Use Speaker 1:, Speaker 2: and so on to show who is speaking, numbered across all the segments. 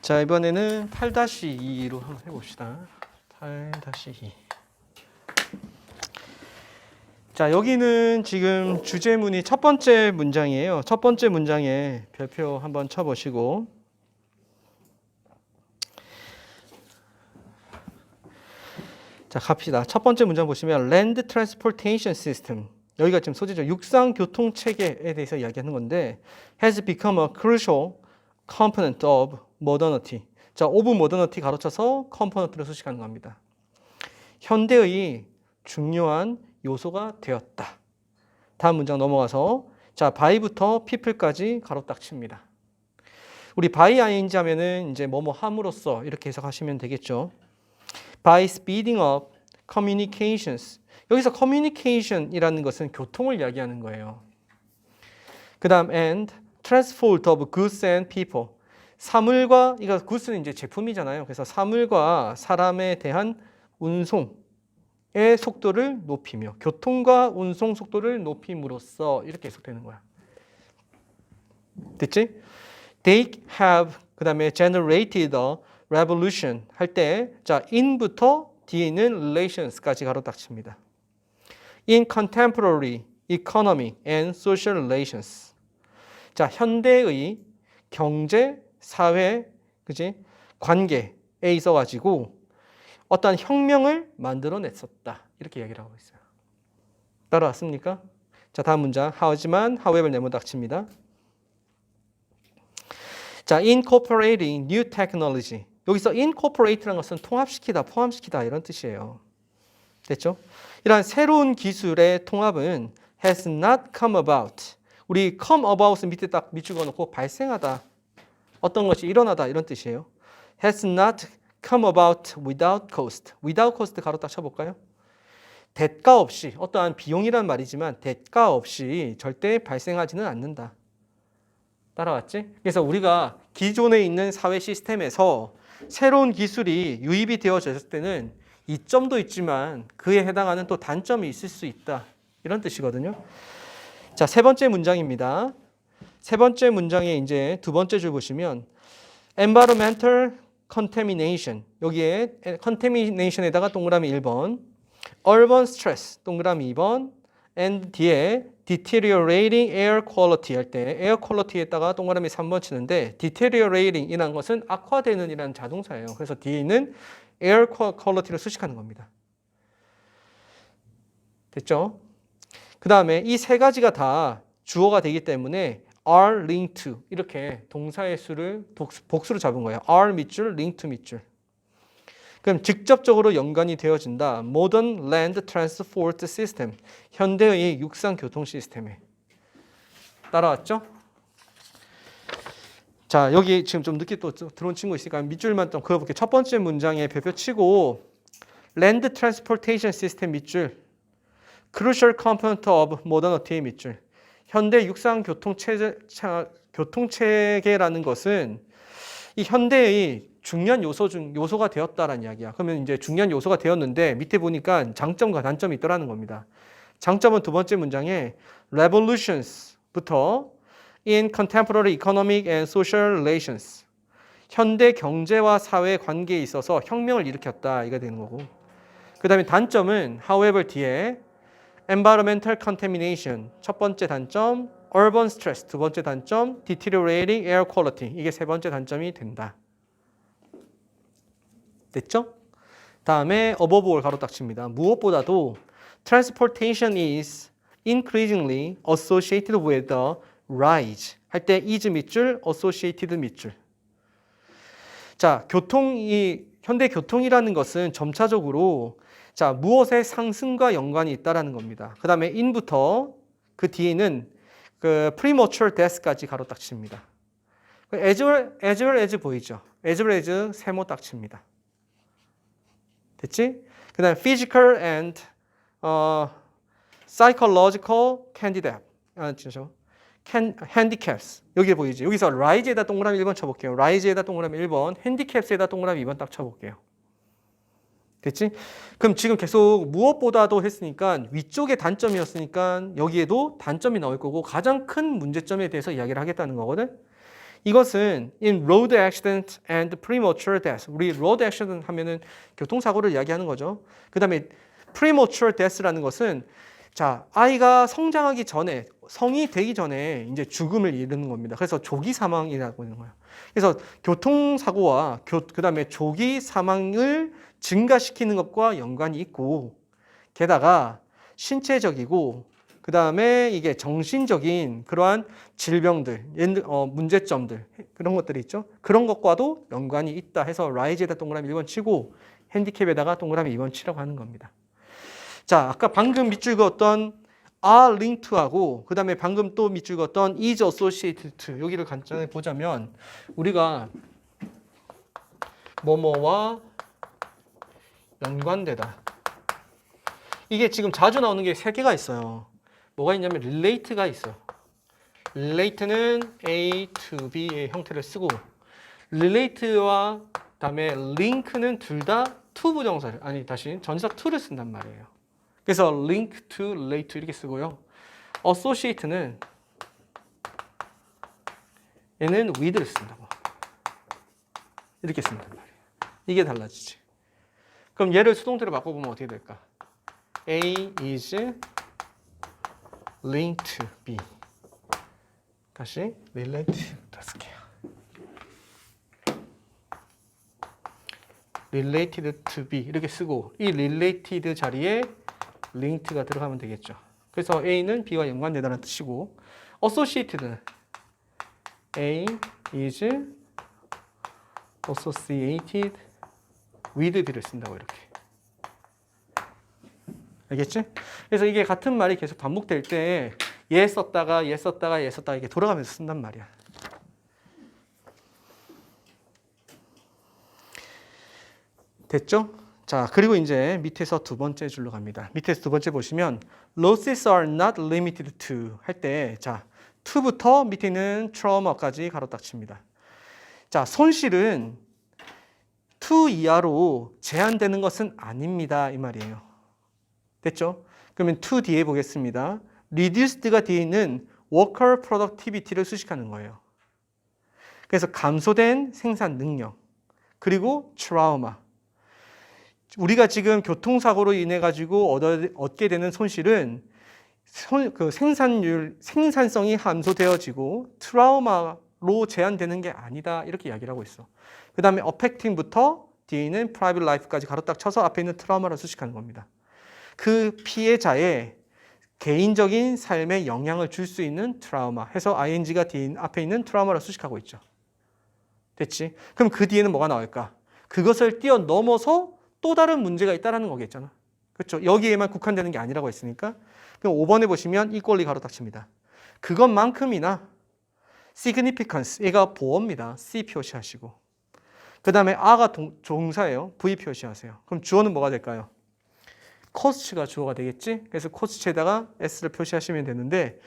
Speaker 1: 자, 이번에는 8-2로 한번 해봅시다. 8-2. 자, 여기는 지금 주제문이 첫 번째 문장이에요. 첫 번째 문장에 별표 한번 쳐보시고. 자, 갑시다. 첫 번째 문장 보시면 Land Transportation System. 여기가 지금 소재죠. 육상 교통 체계에 대해서 이야기하는 건데 has become a crucial component of modernity. 자, of modernity 가로쳐서 component를 수식하는 겁니다. 현대의 중요한 요소가 되었다. 다음 문장 넘어가서 자, by부터 people까지 가로 딱 칩니다. 우리 by ing 하면은 이제 뭐뭐 함으로써 이렇게 해석하시면 되겠죠. By speeding up communications. 여기서 communication이라는 것은 교통을 이야기하는 거예요. 그 다음 and transport of goods and people. 사물과, 이거 goods는 이제 제품이잖아요. 그래서 사물과 사람에 대한 운송의 속도를 높이며 교통과 운송 속도를 높임으로써 이렇게 해석되는 거야. 됐지? They have 그 다음에 generated a revolution 할 때 자, in부터 뒤에 있는 relations까지 가로 딱 칩니다. In contemporary economic and social relations. 자, 현대의 경제, 사회, 그지? 관계에 있어 가지고 어떤 혁명을 만들어냈었다. 이렇게 얘기를 하고 있어요. 따라왔습니까? 자, 다음 문장. 하지만 however 네모 딱 칩니다. 자, incorporating new technology. 여기서 incorporate라는 것은 통합시키다, 포함시키다 이런 뜻이에요. 됐죠? 이러한 새로운 기술의 통합은 has not come about. 우리 come about 밑에 딱 밑줄 그어놓고 발생하다. 어떤 것이 일어나다 이런 뜻이에요. has not come about without cost. without cost 가로 딱 쳐볼까요? 대가 없이, 어떠한 비용이란 말이지만 대가 없이 절대 발생하지는 않는다. 따라왔지? 그래서 우리가 기존에 있는 사회 시스템에서 새로운 기술이 유입이 되어졌을 때는 이점도 있지만 그에 해당하는 또 단점이 있을 수 있다. 이런 뜻이거든요. 자, 세 번째 문장입니다. 세 번째 문장에 이제 두 번째 줄 보시면 environmental contamination. 여기에 contamination에다가 동그라미 1번, urban stress 동그라미 2번, and 뒤에 deteriorating air quality 할 때 air quality에다가 동그라미 3번 치는데 deteriorating 이라는 것은 악화되는 이라는 자동사예요. 그래서 뒤에 있는 air quality를 수식하는 겁니다. 됐죠? 그 다음에 이 세 가지가 다 주어가 되기 때문에 are linked to 이렇게 동사의 수를 복수로 잡은 거예요. are 밑줄, linked to 밑줄. 그럼 직접적으로 연관이 되어진다. Modern Land Transport System. 현대의 육상 교통 시스템에. 따라왔죠? 자, 여기 지금 좀 늦게 또 들어온 친구 있으니까 밑줄만 좀 그어볼게요. 첫 번째 문장에 별표 치고 Land Transportation System 밑줄. Crucial Component of Modernity 밑줄. 현대 육상 교통체계라는 것은 이 현대의 중요한 요소가 되었다라는 이야기야. 그러면 이제 중요한 요소가 되었는데 밑에 보니까 장점과 단점이 있더라는 겁니다. 장점은 두 번째 문장에 revolutions부터 in contemporary economic and social relations. 현대 경제와 사회 관계에 있어서 혁명을 일으켰다. 이가 되는 거고. 그 다음에 단점은 however 뒤에 environmental contamination 첫 번째 단점, urban stress 두 번째 단점, deteriorating air quality 이게 세 번째 단점이 된다. 됐죠? 다음에 above all 가로 딱 칩니다. 무엇보다도 transportation is increasingly associated with the rise 할 때 is 밑줄, associated 밑줄. 자, 현대 교통이라는 것은 점차적으로 자, 무엇의 상승과 연관이 있다라는 겁니다. 그 다음에 in부터 그 뒤에는 그 premature death까지 가로 딱 칩니다. as well as 보이죠? as well as 세모 딱 칩니다. 됐지? 그 다음에 physical and psychological handicaps. 여기 보이죠? 여기서 rise에다 동그라미 1번 쳐볼게요. rise에다 동그라미 1번, handicaps에다 동그라미 2번 딱 쳐볼게요. 됐지? 그럼 지금 계속 무엇보다도 했으니까 위쪽에 단점이었으니까 여기에도 단점이 나올 거고 가장 큰 문제점에 대해서 이야기를 하겠다는 거거든. 이것은 in road accident and premature death. 우리 road accident 하면은 교통사고를 이야기하는 거죠. 그 다음에 premature death라는 것은 자, 아이가 성장하기 전에, 성이 되기 전에 이제 죽음을 이르는 겁니다. 그래서 조기 사망이라고 하는 거예요. 그래서 교통사고와 그 다음에 조기 사망을 증가시키는 것과 연관이 있고, 게다가 신체적이고, 그 다음에 이게 정신적인 그러한 질병들, 문제점들, 그런 것들이 있죠. 그런 것과도 연관이 있다 해서 라이즈에다 동그라미 1번 치고, 핸디캡에다가 동그라미 2번 치라고 하는 겁니다. 자, 아까 방금 밑줄 그었던 are linked to하고 그 다음에 방금 또 밑줄 그었던 is associated to 여기를 간단히 보자면 우리가 뭐뭐와 연관되다. 이게 지금 자주 나오는 게 세 개가 있어요. 뭐가 있냐면 relate가 있어요. relate는 A to B의 형태를 쓰고 relate와 그다음에 link는 둘 다 to 부정사를 다시 전치사 to를 쓴단 말이에요. 그래서 link to, relate to 이렇게 쓰고요. associate는 얘는 with를 쓴다고. 이렇게 쓴단 말이에요. 이게 달라지지. 그럼 얘를 수동태로 바꿔보면 어떻게 될까? A is linked to B. 다시 relate부터 쓸게요. related to B 이렇게 쓰고 이 related 자리에 linked가 들어가면 되겠죠. 그래서 A는 B와 연관되다는 뜻이고 associated는 A is associated with B를 쓴다고 이렇게. 알겠지? 그래서 이게 같은 말이 계속 반복될 때 얘 썼다가 얘 썼다가 얘 썼다가 이렇게 돌아가면서 쓴단 말이야. 됐죠? 자, 그리고 이제 밑에서 두 번째 줄로 갑니다. 밑에서 두 번째 보시면 losses are not limited to 할 때 자, to부터 밑에 있는 trauma까지 가로 딱 칩니다. 자, 손실은 to 이하로 제한되는 것은 아닙니다. 이 말이에요. 됐죠? 그러면 to 뒤에 보겠습니다. reduced가 뒤에 있는 worker productivity를 수식하는 거예요. 그래서 감소된 생산 능력 그리고 trauma 우리가 지금 교통사고로 인해 가지고 얻게 되는 손실은 그 생산성이 감소되어지고 트라우마로 제한되는 게 아니다 이렇게 이야기를 하고 있어. 그 다음에 affecting부터 뒤에 있는 private life까지 가로 딱 쳐서 앞에 있는 트라우마를 수식하는 겁니다. 그 피해자의 개인적인 삶에 영향을 줄 수 있는 트라우마 해서 ing가 앞에 있는 트라우마를 수식하고 있죠. 됐지? 그럼 그 뒤에는 뭐가 나올까? 그것을 뛰어넘어서 또 다른 문제가 있다는 거겠잖아. 그렇죠? 여기에만 국한되는 게 아니라고 했으니까. 그럼 5번에 보시면 equally 가로 딱 칩니다. 그것만큼이나 significance, 얘가 보어입니다. C 표시하시고. 그 다음에 a가 종사예요. V 표시하세요. 그럼 주어는 뭐가 될까요? cost가 주어가 되겠지? 그래서 cost에다가 s를 표시하시면 되는데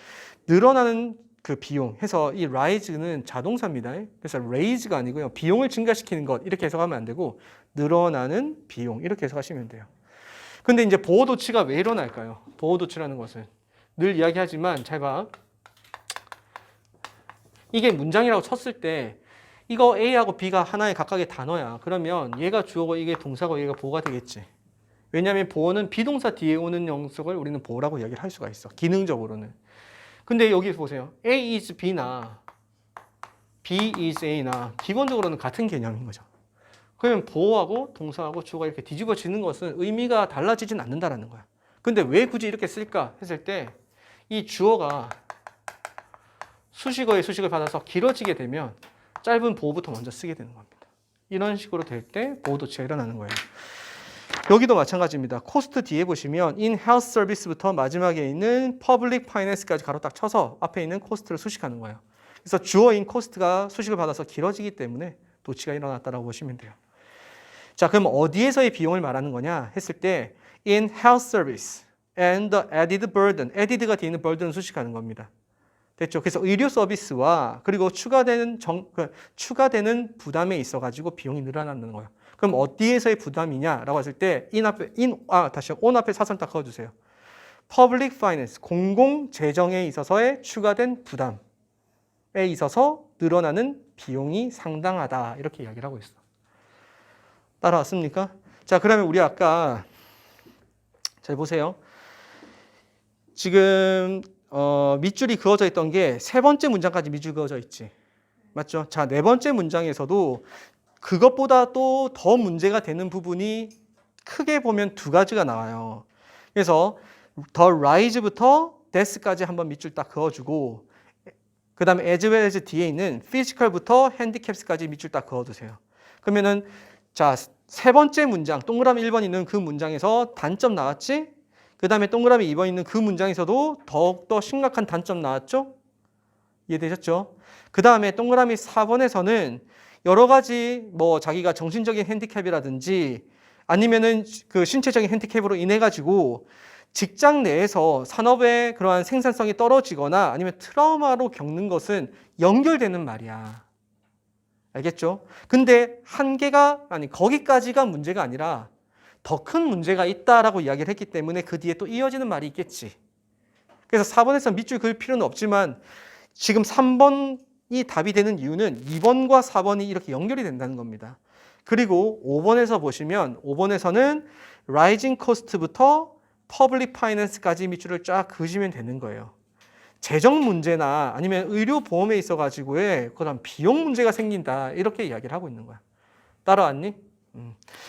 Speaker 1: 늘어나는 그 비용 해서 이 rise는 자동사입니다. 그래서 raise가 아니고요. 비용을 증가시키는 것 이렇게 해석하면 안 되고 늘어나는 비용 이렇게 해석하시면 돼요. 근데 이제 보호도치가 왜 일어날까요? 보호도치라는 것은 늘 이야기하지만 잘 봐. 이게 문장이라고 쳤을 때 이거 A하고 B가 하나의 각각의 단어야. 그러면 얘가 주어고 이게 동사고 얘가 보호가 되겠지. 왜냐하면 보호는 비동사 뒤에 오는 영역을 우리는 보호라고 이야기를 할 수가 있어. 기능적으로는. 근데 여기 보세요. A is B나 B is A나 기본적으로는 같은 개념인 거죠. 그러면 보호하고 동사하고 주어가 이렇게 뒤집어지는 것은 의미가 달라지진 않는다라는 거야. 근데 왜 굳이 이렇게 쓸까 했을 때 이 주어가 수식어의 수식을 받아서 길어지게 되면 짧은 보호부터 먼저 쓰게 되는 겁니다. 이런 식으로 될 때 보호도치가 일어나는 거예요. 여기도 마찬가지입니다. 코스트 뒤에 보시면 in health service부터 마지막에 있는 public finance까지 가로 딱 쳐서 앞에 있는 코스트를 수식하는 거예요. 그래서 주어인 코스트가 수식을 받아서 길어지기 때문에 도치가 일어났다라고 보시면 돼요. 자, 그럼 어디에서의 비용을 말하는 거냐 했을 때 in health service and the added burden, added가 뒤에 있는 burden을 수식하는 겁니다. 됐죠? 그래서 의료 서비스와 그리고 추가되는 부담에 있어 가지고 비용이 늘어나는 거예요. 그럼 어디에서의 부담이냐라고 했을 때 on 앞에 사선 딱 그어주세요. public finance, 공공 재정에 있어서의 추가된 부담에 있어서 늘어나는 비용이 상당하다 이렇게 이야기를 하고 있어. 따라왔습니까? 자, 그러면 우리 아까 잘 보세요. 지금 밑줄이 그어져 있던 게 세 번째 문장까지 밑줄 그어져 있지. 맞죠? 자, 네 번째 문장에서도 그것보다 또 더 문제가 되는 부분이 크게 보면 두 가지가 나와요. 그래서 the rise부터 death까지 한번 밑줄 딱 그어주고 그 다음에 as well as 뒤에 있는 physical부터 handicaps까지 밑줄 딱 그어두세요. 그러면은 자, 세 번째 문장 동그라미 1번 있는 그 문장에서 단점 나왔지? 그 다음에 동그라미 2번 있는 그 문장에서도 더욱더 심각한 단점 나왔죠? 이해되셨죠? 그 다음에 동그라미 4번에서는 여러 가지 뭐 자기가 정신적인 핸디캡이라든지 아니면은 그 신체적인 핸디캡으로 인해 가지고 직장 내에서 산업의 그러한 생산성이 떨어지거나 아니면 트라우마로 겪는 것은 연결되는 말이야. 알겠죠? 근데 한계가 아니 거기까지가 문제가 아니라 더 큰 문제가 있다라고 이야기를 했기 때문에 그 뒤에 또 이어지는 말이 있겠지. 그래서 4번에서 밑줄 그을 필요는 없지만 지금 3번이 답이 되는 이유는 2번과 4번이 이렇게 연결이 된다는 겁니다. 그리고 5번에서 보시면 5번에서는 rising cost부터 public finance까지 밑줄을 쫙 그으시면 되는 거예요. 재정 문제나 아니면 의료 보험에 있어 가지고의 그런 비용 문제가 생긴다 이렇게 이야기를 하고 있는 거야. 따라왔니?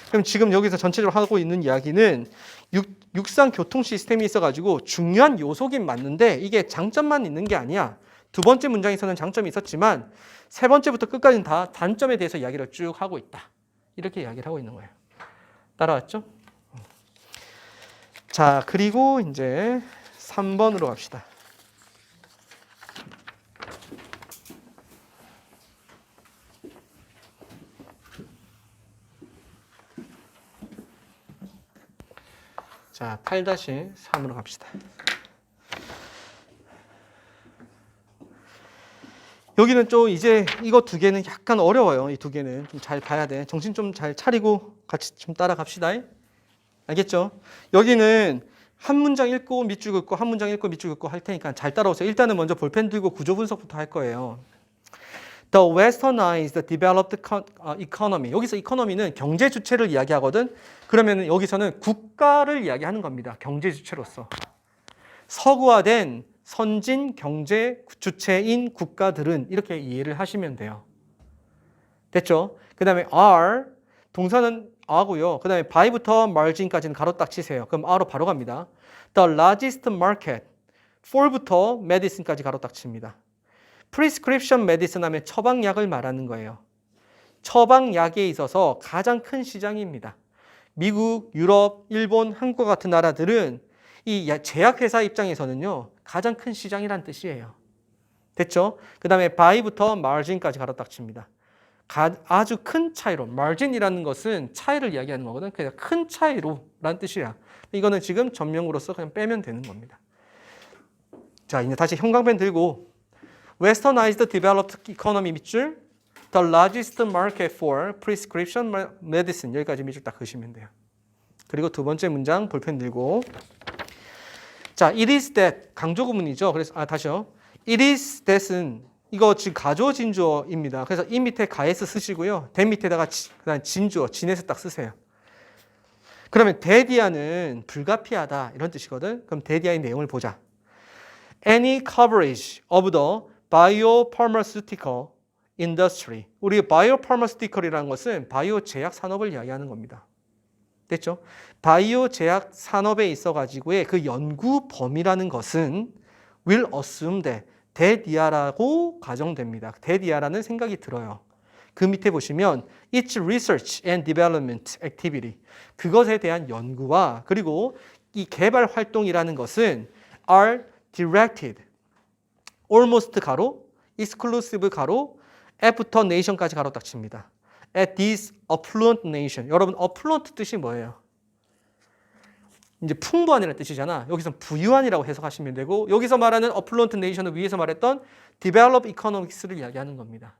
Speaker 1: 그럼 지금 여기서 전체적으로 하고 있는 이야기는 육상 교통 시스템이 있어 가지고 중요한 요소긴 맞는데 이게 장점만 있는 게 아니야. 두 번째 문장에서는 장점이 있었지만 세 번째부터 끝까지는 다 단점에 대해서 이야기를 쭉 하고 있다. 이렇게 이야기를 하고 있는 거예요. 따라왔죠? 자, 그리고 이제 3번으로 갑시다. 자, 8-3으로 갑시다. 여기는 좀 이제 이거 두 개는 약간 어려워요. 이 두 개는 좀 잘 봐야 돼. 정신 좀 잘 차리고 같이 좀 따라갑시다. 알겠죠? 여기는 한 문장 읽고 밑줄 긋고 한 문장 읽고 밑줄 긋고 할 테니까 잘 따라오세요. 일단은 먼저 볼펜 들고 구조 분석부터 할 거예요. The westernized developed economy. 여기서 economy는 경제 주체를 이야기하거든. 그러면 여기서는 국가를 이야기하는 겁니다. 경제 주체로서. 서구화된 선진 경제 주체인 국가들은 이렇게 이해를 하시면 돼요. 됐죠? 그 다음에 are, 동사는 a고요. 그 다음에 by부터 margin까지는 가로 딱 치세요. 그럼 a로 바로 갑니다. The largest market, for부터 medicine까지 가로 딱 칩니다. prescription medicine 하면 처방약을 말하는 거예요. 처방약에 있어서 가장 큰 시장입니다. 미국, 유럽, 일본, 한국 같은 나라들은 이 제약회사 입장에서는요, 가장 큰 시장이란 뜻이에요. 됐죠? 그 다음에 by부터 margin까지 가로 딱 칩니다. 아주 큰 차이로, margin이라는 것은 차이를 이야기하는 거거든. 그냥 큰 차이로 라는 뜻이야. 이거는 지금 전명으로서 그냥 빼면 되는 겁니다. 자, 이제 다시 형광펜 들고 Westernized developed economy 밑줄, the largest market for prescription medicine 여기까지 밑줄 딱 그으시면 돼요. 그리고 두 번째 문장 볼펜 들고 자, it is that 강조 구문이죠. 그래서 다시요. it is that은 이거 지금 가조 진주어입니다. 그래서 이 밑에 가에서 쓰시고요. that 밑에다가 그다음 진주어 진에서 딱 쓰세요. 그러면 that이야는 불가피하다 이런 뜻이거든. 그럼 that이야의 내용을 보자. Any coverage of the biopharmaceutical industry. 우리 biopharmaceutical이라는 것은 바이오 제약 산업을 이야기하는 겁니다. 됐죠? 바이오 제약 산업에 있어 가지고의 그 연구 범위라는 것은 will assume that that이야라고 가정됩니다. that이야라는 생각이 들어요. 그 밑에 보시면 its research and development activity. 그것에 대한 연구와 그리고 이 개발 활동이라는 것은 are directed almost 가로 exclusive 가로 after nation까지 가로 딱 칩니다. at this affluent nation. 여러분 affluent 뜻이 뭐예요? 이제 풍부한이라는 뜻이잖아. 여기서 부유한이라고 해석하시면 되고 여기서 말하는 affluent nation은 위에서 말했던 developed economics를 이야기하는 겁니다.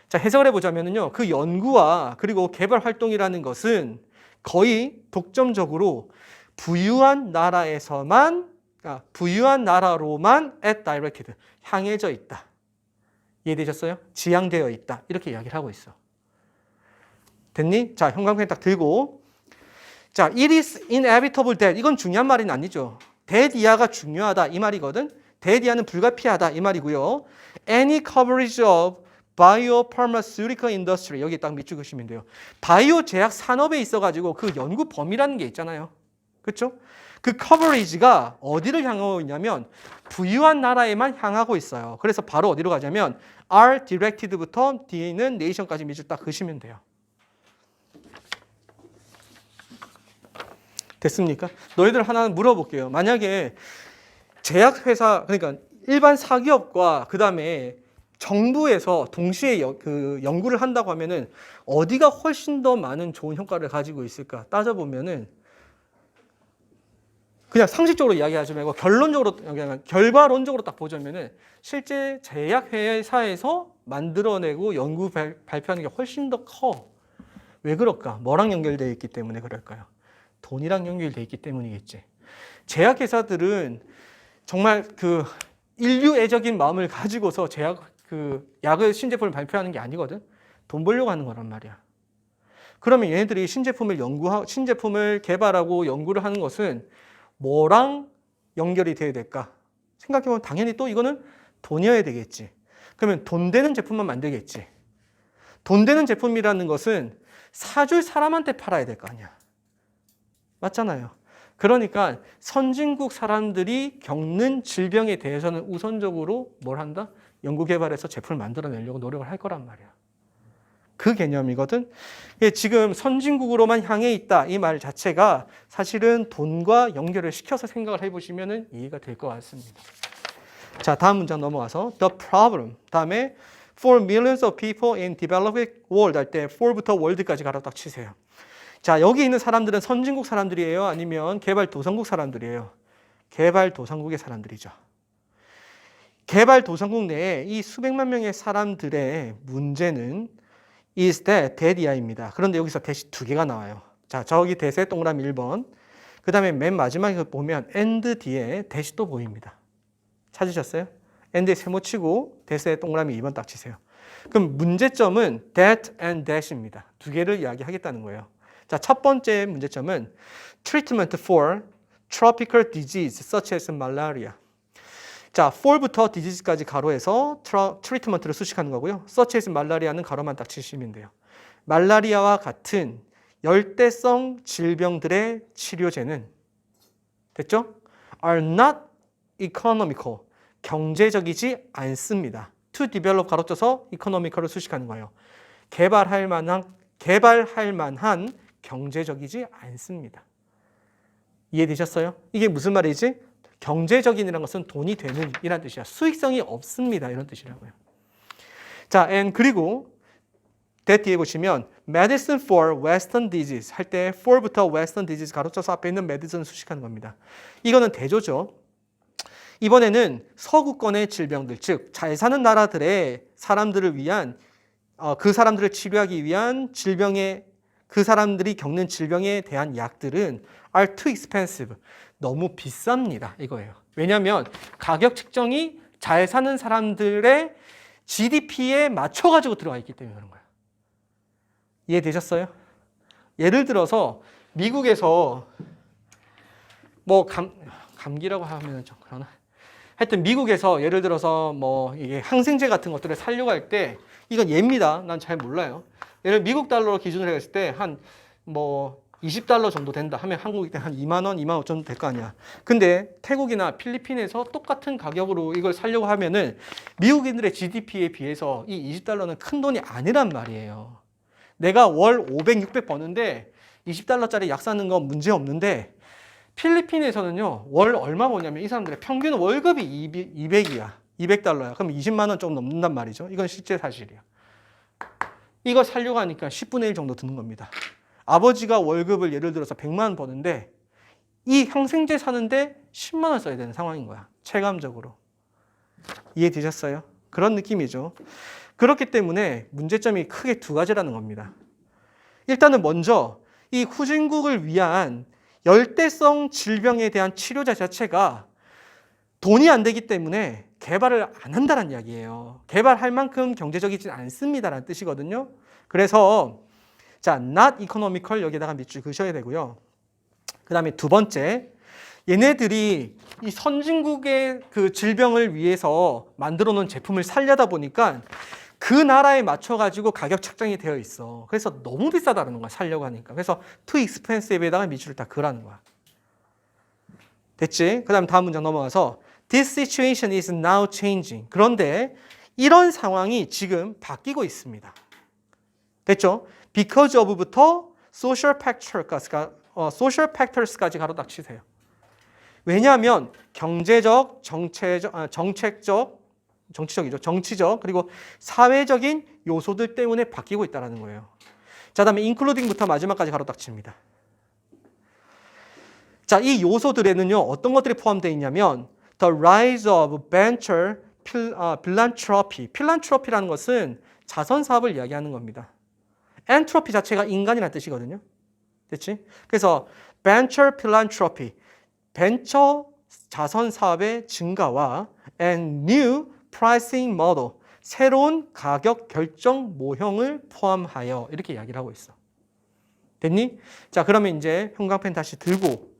Speaker 1: 자, 해석을 해보자면요. 그 연구와 그리고 개발 활동이라는 것은 거의 독점적으로 부유한 나라로만 at directed 향해져 있다. 이해되셨어요? 지향되어 있다. 이렇게 이야기를 하고 있어. 됐니? 자, 형광펜 딱 들고. 자, it is inevitable that. 이건 중요한 말은 아니죠. that 이하가 중요하다. 이 말이거든. that 이하는 불가피하다. 이 말이고요. any coverage of biopharmaceutical industry. 여기 딱 밑줄 그시면 돼요. 바이오 제약 산업에 있어가지고 그 연구 범위라는 게 있잖아요. 그렇죠? 그 coverage가 어디를 향하고 있냐면 부유한 나라에만 향하고 있어요. 그래서 바로 어디로 가자면 are directed부터 뒤에 있는 nation까지 밑줄 딱 그시면 돼요. 됐습니까? 너희들 하나 물어볼게요. 만약에 제약회사, 그러니까 일반 사기업과 그 다음에 정부에서 동시에 그 연구를 한다고 하면은 어디가 훨씬 더 많은 좋은 효과를 가지고 있을까 따져보면은 그냥 상식적으로 이야기하지 말고 결과론적으로 딱 보자면은 실제 제약회사에서 만들어내고 연구 발표하는 게 훨씬 더 커. 왜 그럴까? 뭐랑 연결되어 있기 때문에 그럴까요? 돈이랑 연결되어 있기 때문이겠지. 제약회사들은 정말 그 인류애적인 마음을 가지고서 약을 신제품을 발표하는 게 아니거든. 돈 벌려고 하는 거란 말이야. 그러면 얘네들이 신제품을 개발하고 연구를 하는 것은 뭐랑 연결이 돼야 될까? 생각해보면 당연히 또 이거는 돈이어야 되겠지. 그러면 돈 되는 제품만 만들겠지. 돈 되는 제품이라는 것은 사줄 사람한테 팔아야 될 거 아니야. 맞잖아요. 그러니까 선진국 사람들이 겪는 질병에 대해서는 우선적으로 뭘 한다? 연구개발해서 제품을 만들어내려고 노력을 할 거란 말이야. 그 개념이거든. 지금 선진국으로만 향해 있다 이 말 자체가 사실은 돈과 연결을 시켜서 생각을 해보시면 이해가 될 것 같습니다. 자, 다음 문장 넘어가서 the problem 다음에 for millions of people in developing world 할 때 for부터 world까지 가로 딱 치세요. 자, 여기 있는 사람들은 선진국 사람들이에요? 아니면 개발도상국 사람들이에요? 개발도상국의 사람들이죠. 개발도상국 내에 이 수백만 명의 사람들의 문제는 is that 이하입니다. 그런데 여기서 대시 두 개가 나와요. 자, 저기 대세 동그라미 1번. 그 다음에 맨 마지막에 보면 and 뒤에 대시 또 보입니다. 찾으셨어요? and에 세모 치고 대세 동그라미 2번 딱 치세요. 그럼 문제점은 that and that입니다. 두 개를 이야기하겠다는 거예요. 자, 첫 번째 문제점은 treatment for tropical disease such as malaria. 자, for부터 disease까지 가로해서 treatment를 수식하는 거고요. such as malaria는 가로만 딱 치시면 돼요. 말라리아와 같은 열대성 질병들의 치료제는 됐죠? are not economical. 경제적이지 않습니다. to develop 가로쳐서 economical을 수식하는 거예요. 개발할 만한 경제적이지 않습니다. 이해되셨어요? 이게 무슨 말이지? 경제적인이라는 것은 돈이 되는 이란 뜻이야. 수익성이 없습니다. 이런 뜻이라고요. 자, and 그리고 that 뒤에 보시면 medicine for western disease 할 때 for부터 western disease 가로쳐서 앞에 있는 medicine을 수식하는 겁니다. 이거는 대조죠. 이번에는 서구권의 질병들, 즉 잘 사는 나라들의 사람들을 위한 그 사람들을 치료하기 위한 그 사람들이 겪는 질병에 대한 약들은 are too expensive. 너무 비쌉니다. 이거예요. 왜냐하면 가격 측정이 잘 사는 사람들의 GDP에 맞춰가지고 들어가 있기 때문에 그런 거예요. 이해되셨어요? 예를 들어서 미국에서 뭐 감기라고 하면 좀 그러나 하여튼 미국에서 예를 들어서 뭐 이게 항생제 같은 것들을 사려고 할 때 이건 예입니다. 난 잘 몰라요. 예를 미국 달러로 기준으로 했을 때 한 뭐 20달러 정도 된다 하면 한국이 한 2만 원, 2만 5천 원 될 거 아니야. 근데 태국이나 필리핀에서 똑같은 가격으로 이걸 사려고 하면은 미국인들의 GDP에 비해서 이 20달러는 큰 돈이 아니란 말이에요. 내가 월 500, 600 버는데 20달러짜리 약 사는 건 문제 없는데 필리핀에서는요, 월 얼마 버냐면 이 사람들의 평균 월급이 200이야. 200달러야. 그럼 20만 원 좀 넘는단 말이죠. 이건 실제 사실이야. 이거 살려고 하니까 10분의 1 정도 드는 겁니다. 아버지가 월급을 예를 들어서 100만 원 버는데 이 항생제 사는데 10만 원 써야 되는 상황인 거야. 체감적으로. 이해되셨어요? 그런 느낌이죠. 그렇기 때문에 문제점이 크게 두 가지라는 겁니다. 일단은 먼저 이 후진국을 위한 열대성 질병에 대한 치료제 자체가 돈이 안 되기 때문에 개발을 안 한다는 이야기예요. 개발할 만큼 경제적이진 않습니다라는 뜻이거든요. 그래서 자, not economical 여기다가 밑줄 그으셔야 되고요. 그 다음에 두 번째, 얘네들이 이 선진국의 그 질병을 위해서 만들어 놓은 제품을 살려다 보니까 그 나라에 맞춰가지고 가격 책정이 되어 있어. 그래서 너무 비싸다는 거야, 살려고 하니까. 그래서 too expensive에다가 밑줄을 다 그으라는 거야. 됐지? 그 다음 문장 넘어가서 This situation is now changing. 그런데 이런 상황이 지금 바뀌고 있습니다. 됐죠? Because of부터 social factors까지 가로 딱 치세요. 왜냐하면 경제적, 정치적, 그리고 사회적인 요소들 때문에 바뀌고 있다는 거예요. 자, 다음에 including부터 마지막까지 가로 딱 칩니다. 자, 이 요소들에는요, 어떤 것들이 포함되어 있냐면 The rise of venture philanthropy. philanthropy라는 것은 자선 사업을 이야기하는 겁니다. entropy 자체가 인간이라는 뜻이거든요. 됐지? 그래서 venture philanthropy, 벤처 자선 사업의 증가와 and new pricing model, 새로운 가격 결정 모형을 포함하여 이렇게 이야기를 하고 있어. 됐니? 자, 그러면 이제 형광펜 다시 들고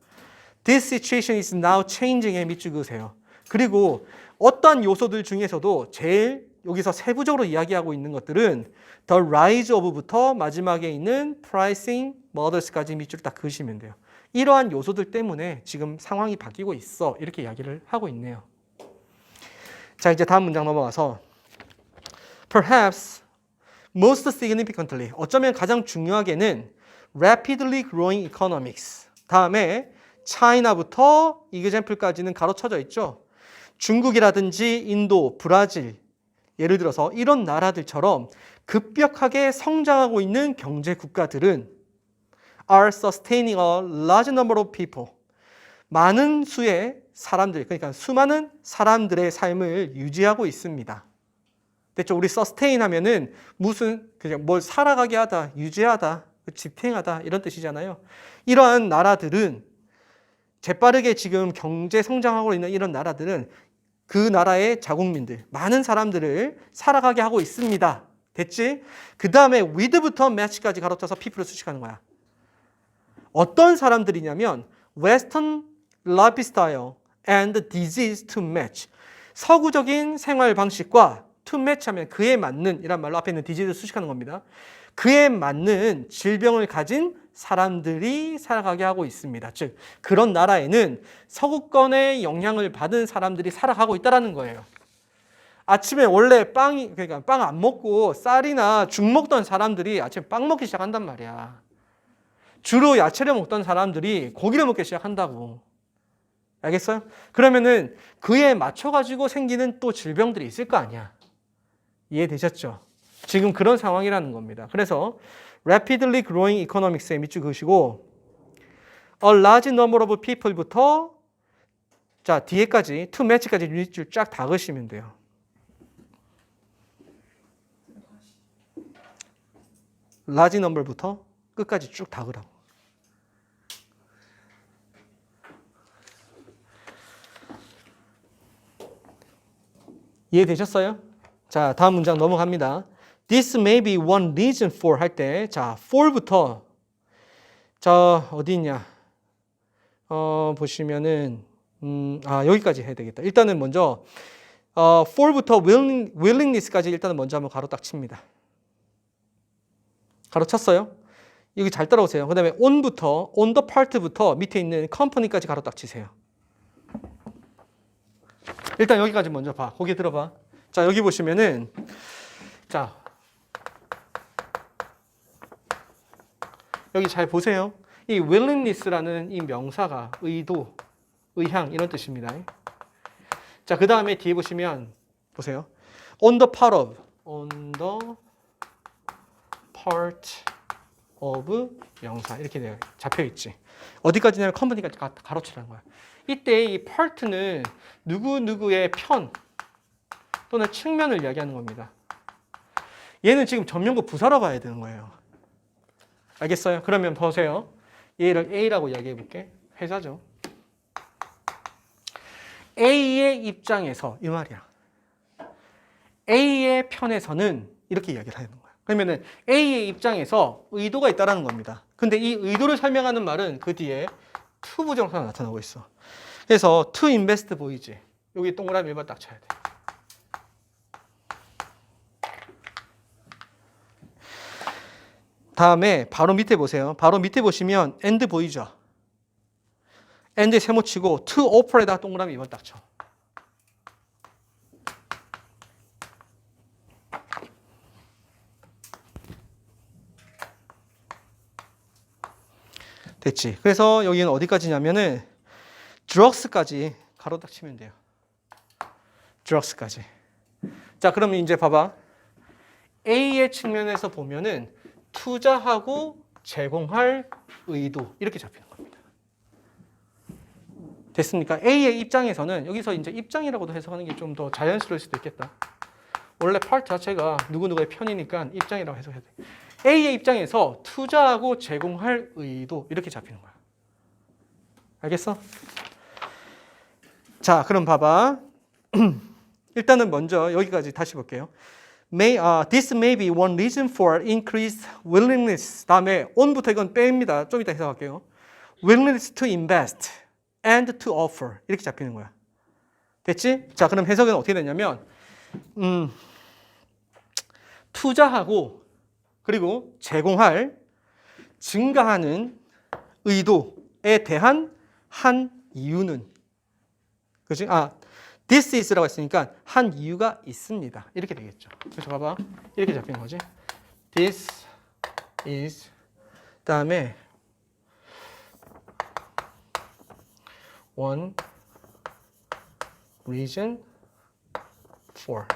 Speaker 1: This situation is now changing에 밑줄 그으세요. 그리고 어떠한 요소들 중에서도 제일 여기서 세부적으로 이야기하고 있는 것들은 The rise of부터 마지막에 있는 pricing models까지 밑줄 딱 그으시면 돼요. 이러한 요소들 때문에 지금 상황이 바뀌고 있어. 이렇게 이야기를 하고 있네요. 자, 이제 다음 문장 넘어가서 Perhaps most significantly, 어쩌면 가장 중요하게는 rapidly growing economics. 다음에 차이나부터 example까지는 가로쳐져 있죠. 중국이라든지 인도, 브라질, 예를 들어서 이런 나라들처럼 급격하게 성장하고 있는 경제 국가들은 are sustaining a large number of people. 많은 수의 사람들, 그러니까 수많은 사람들의 삶을 유지하고 있습니다. 됐죠? 우리 sustain 하면은 무슨 그냥 뭘 살아가게 하다, 유지하다, 지탱하다 이런 뜻이잖아요. 이러한 나라들은 재빠르게 지금 경제 성장하고 있는 이런 나라들은 그 나라의 자국민들, 많은 사람들을 살아가게 하고 있습니다. 됐지? 그 다음에 with부터 match까지 가로쳐서 people을 수식하는 거야. 어떤 사람들이냐면 Western lifestyle and disease to match. 서구적인 생활 방식과 to match 하면 그에 맞는 이란 말로 앞에 있는 disease를 수식하는 겁니다. 그에 맞는 질병을 가진 사람들이 살아가게 하고 있습니다. 즉 그런 나라에는 서구권의 영향을 받은 사람들이 살아가고 있다는 거예요. 아침에 원래 그러니까 빵 안 먹고 쌀이나 죽 먹던 사람들이 아침에 빵 먹기 시작한단 말이야. 주로 야채를 먹던 사람들이 고기를 먹기 시작한다고. 알겠어요? 그러면은 그에 맞춰가지고 생기는 또 질병들이 있을 거 아니야. 이해되셨죠? 지금 그런 상황이라는 겁니다. 그래서 rapidly growing economics에 밑줄 그으시고 a large number of people부터 자 뒤에까지 to match까지 밑줄 쫙 다 그으시면 돼요. large number부터 끝까지 쭉 다 그으라고. 이해되셨어요? 자, 다음 문장 넘어갑니다. This may be one reason for 할 때, 자, for부터, 자, 어디 있냐? 보시면은, 여기까지 해야 되겠다. 일단은 먼저, for부터 willingness까지 일단은 먼저 한번 가로 딱 칩니다. 가로 쳤어요? 여기 잘 따라오세요. 그 다음에 on the part부터 밑에 있는 company까지 가로 딱 치세요. 일단 여기까지 먼저 봐. 거기 들어봐. 자, 여기 보시면은, 자, 여기 잘 보세요. 이 willingness라는 이 명사가 의도, 의향 이런 뜻입니다. 자, 그 다음에 뒤에 보시면 보세요. on the part of 명사 이렇게 잡혀 있지. 어디까지냐면 company까지 가로치라는 거야. 이때 이 part는 누구누구의 편 또는 측면을 이야기하는 겁니다. 얘는 지금 전면부 부사로 봐야 되는 거예요. 알겠어요? 그러면 보세요. 얘를 A라고 이야기해 볼게. 회사죠. A의 입장에서 이 말이야. A의 편에서는 이렇게 이야기를 하는 거야. 그러면은 A의 입장에서 의도가 있다라는 겁니다. 근데 이 의도를 설명하는 말은 그 뒤에 to 부정사가 나타나고 있어. 그래서 to invest 보이지? 여기 동그라미 1번 딱 쳐야 돼. 다음에 바로 밑에 보세요. 바로 밑에 보시면 and 보이죠? and에 세모 치고 to offer에다 동그라미 2번 딱 쳐. 됐지? 그래서 여기는 어디까지냐면은 drugs까지 가로 딱 치면 돼요. drugs까지. 자, 그러면 이제 봐봐. A의 측면에서 보면은 투자하고 제공할 의도 이렇게 잡히는 겁니다. 됐습니까? A의 입장에서는 여기서 이제 입장이라고도 해석하는 게 좀 더 자연스러울 수도 있겠다. 원래 파트 자체가 누구누구의 편이니까 입장이라고 해석해야 돼. A의 입장에서 투자하고 제공할 의도 이렇게 잡히는 거야. 알겠어? 자, 그럼 봐봐. 일단은 먼저 여기까지 다시 볼게요. This may be one reason for increased willingness. 다음에 on부터 이건 뺍니다. 좀 이따 해석할게요. willingness to invest and to offer 이렇게 잡히는 거야. 됐지? 자, 그럼 해석은 어떻게 되냐면 투자하고 그리고 제공할 증가하는 의도에 대한 한 이유는 그치? this is라고 했으니까 한 이유가 있습니다. 이렇게 되겠죠. 그래서 봐봐. 이렇게 잡히는 거지. This is 그다음에 one reason for.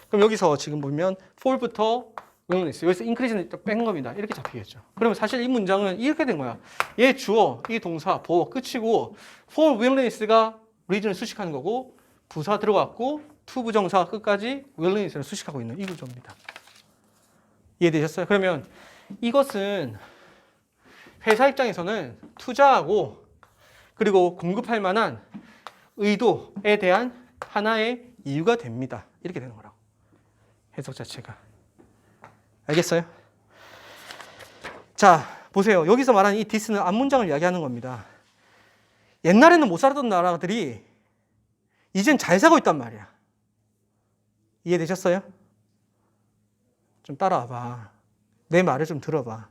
Speaker 1: 그럼 여기서 지금 보면 for부터 willingness 여기서 increase는 뺀 겁니다. 이렇게 잡히겠죠. 그러면 사실 이 문장은 이렇게 된 거야. 얘 주어, 이 동사, 보어 끝이고 for willingness가 reason을 수식하는 거고 부사 들어갔고 to 부정사 끝까지 willingness를 수식하고 있는 이 구조입니다. 이해되셨어요? 그러면 이것은 회사 입장에서는 투자하고 그리고 공급할 만한 의도에 대한 하나의 이유가 됩니다. 이렇게 되는 거라고. 해석 자체가. 알겠어요? 자, 보세요. 여기서 말하는 이 this는 앞문장을 이야기하는 겁니다. 옛날에는 못 살았던 나라들이 이젠 잘 살고 있단 말이야. 이해되셨어요? 좀 따라와봐. 내 말을 좀 들어봐.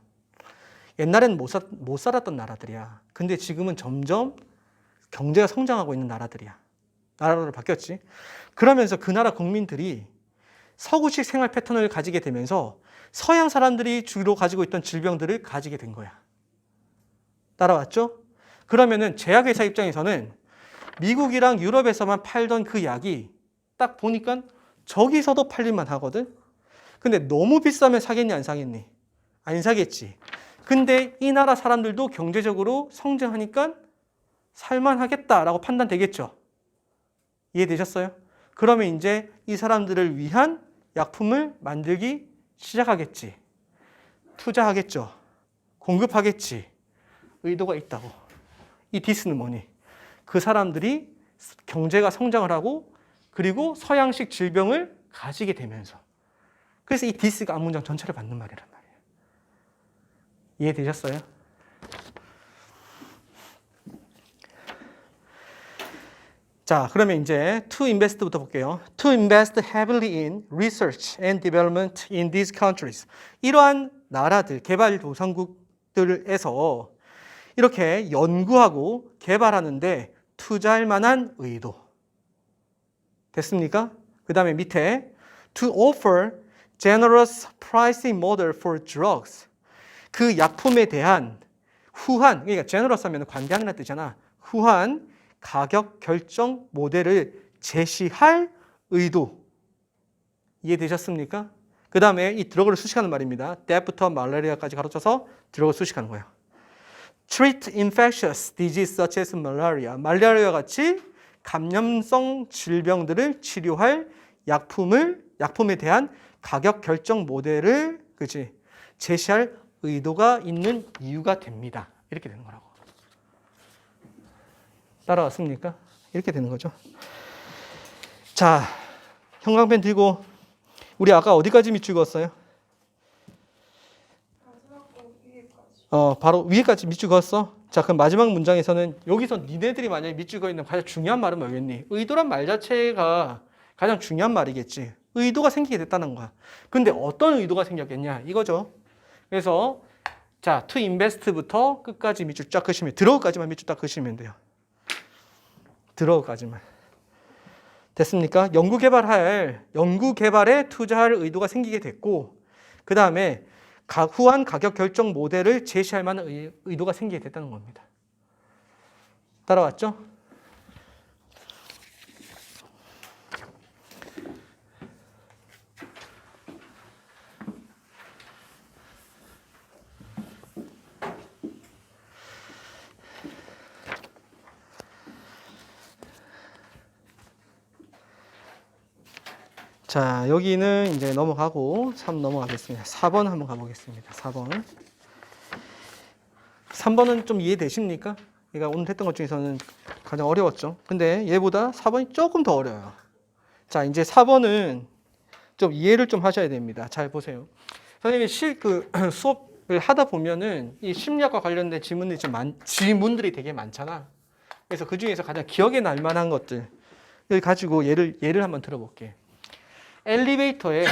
Speaker 1: 옛날에는 못 살았던 나라들이야. 근데 지금은 점점 경제가 성장하고 있는 나라들이야. 나라로 바뀌었지. 그러면서 그 나라 국민들이 서구식 생활 패턴을 가지게 되면서 서양 사람들이 주로 가지고 있던 질병들을 가지게 된 거야. 따라왔죠? 그러면은 제약회사 입장에서는 미국이랑 유럽에서만 팔던 그 약이 딱 보니까 저기서도 팔릴만 하거든? 근데 너무 비싸면 사겠니, 안 사겠니? 안 사겠지. 근데 이 나라 사람들도 경제적으로 성장하니까 살만하겠다라고 판단되겠죠. 이해되셨어요? 그러면 이제 이 사람들을 위한 약품을 만들기 시작하겠지. 투자하겠죠. 공급하겠지. 의도가 있다고. 이 this는 뭐니? 그 사람들이 경제가 성장을 하고 그리고 서양식 질병을 가지게 되면서 그래서 이 this가 앞문장 전체를 받는 말이란 말이에요. 이해되셨어요? 자, 그러면 이제 to invest부터 볼게요. To invest heavily in research and development in these countries. 이러한 나라들, 개발도상국들에서 이렇게 연구하고 개발하는데 투자할 만한 의도. 됐습니까? 그 다음에 밑에 to offer generous pricing model for drugs. 그 약품에 대한 후한, 그러니까 generous 하면 관대하는 뜻이잖아. 후한 가격 결정 모델을 제시할 의도. 이해되셨습니까? 그 다음에 이 드러그를 수식하는 말입니다. that부터 말라리아까지 가로쳐서 드러그 수식하는 거예요. treat infectious disease such as malaria. 말라리아와 같이 감염성 질병들을 치료할 약품에 대한 가격 결정 모델을 제시할 의도가 있는 이유가 됩니다. 이렇게 되는 거라고. 따라왔습니까? 이렇게 되는 거죠. 자, 형광펜 들고 우리 아까 어디까지 밑줄 그었어요? 바로 위에까지 밑줄 그었어? 자, 그럼 마지막 문장에서는 여기서 니네들이 만약에 밑줄 그어 있는 가장 중요한 말은 뭐겠니? 의도란 말 자체가 가장 중요한 말이겠지. 의도가 생기게 됐다는 거야. 근데 어떤 의도가 생겼겠냐? 이거죠. 그래서 자, to invest부터 끝까지 밑줄 쫙 그시면 들어오까지만 밑줄 딱 그시면 돼요. 들어오까지만. 됐습니까? 연구개발에 투자할 의도가 생기게 됐고, 그 다음에 후한 가격 결정 모델을 제시할 만한 의도가 생기게 됐다는 겁니다. 따라왔죠? 자, 여기는 이제 넘어가고 3 넘어가겠습니다. 4번 한번 가보겠습니다. 4번. 3번은 좀 이해되십니까? 그러니까 오늘 했던 것 중에서는 가장 어려웠죠. 근데 얘보다 4번이 조금 더 어려워요. 자, 이제 4번은 좀 이해를 좀 하셔야 됩니다. 잘 보세요. 선생님이 수업을 하다 보면은 이 심리학과 관련된 지문들이 되게 많잖아. 그래서 그 중에서 가장 기억에 날 만한 것들 가지고 예를 한번 들어볼게. 엘리베이터에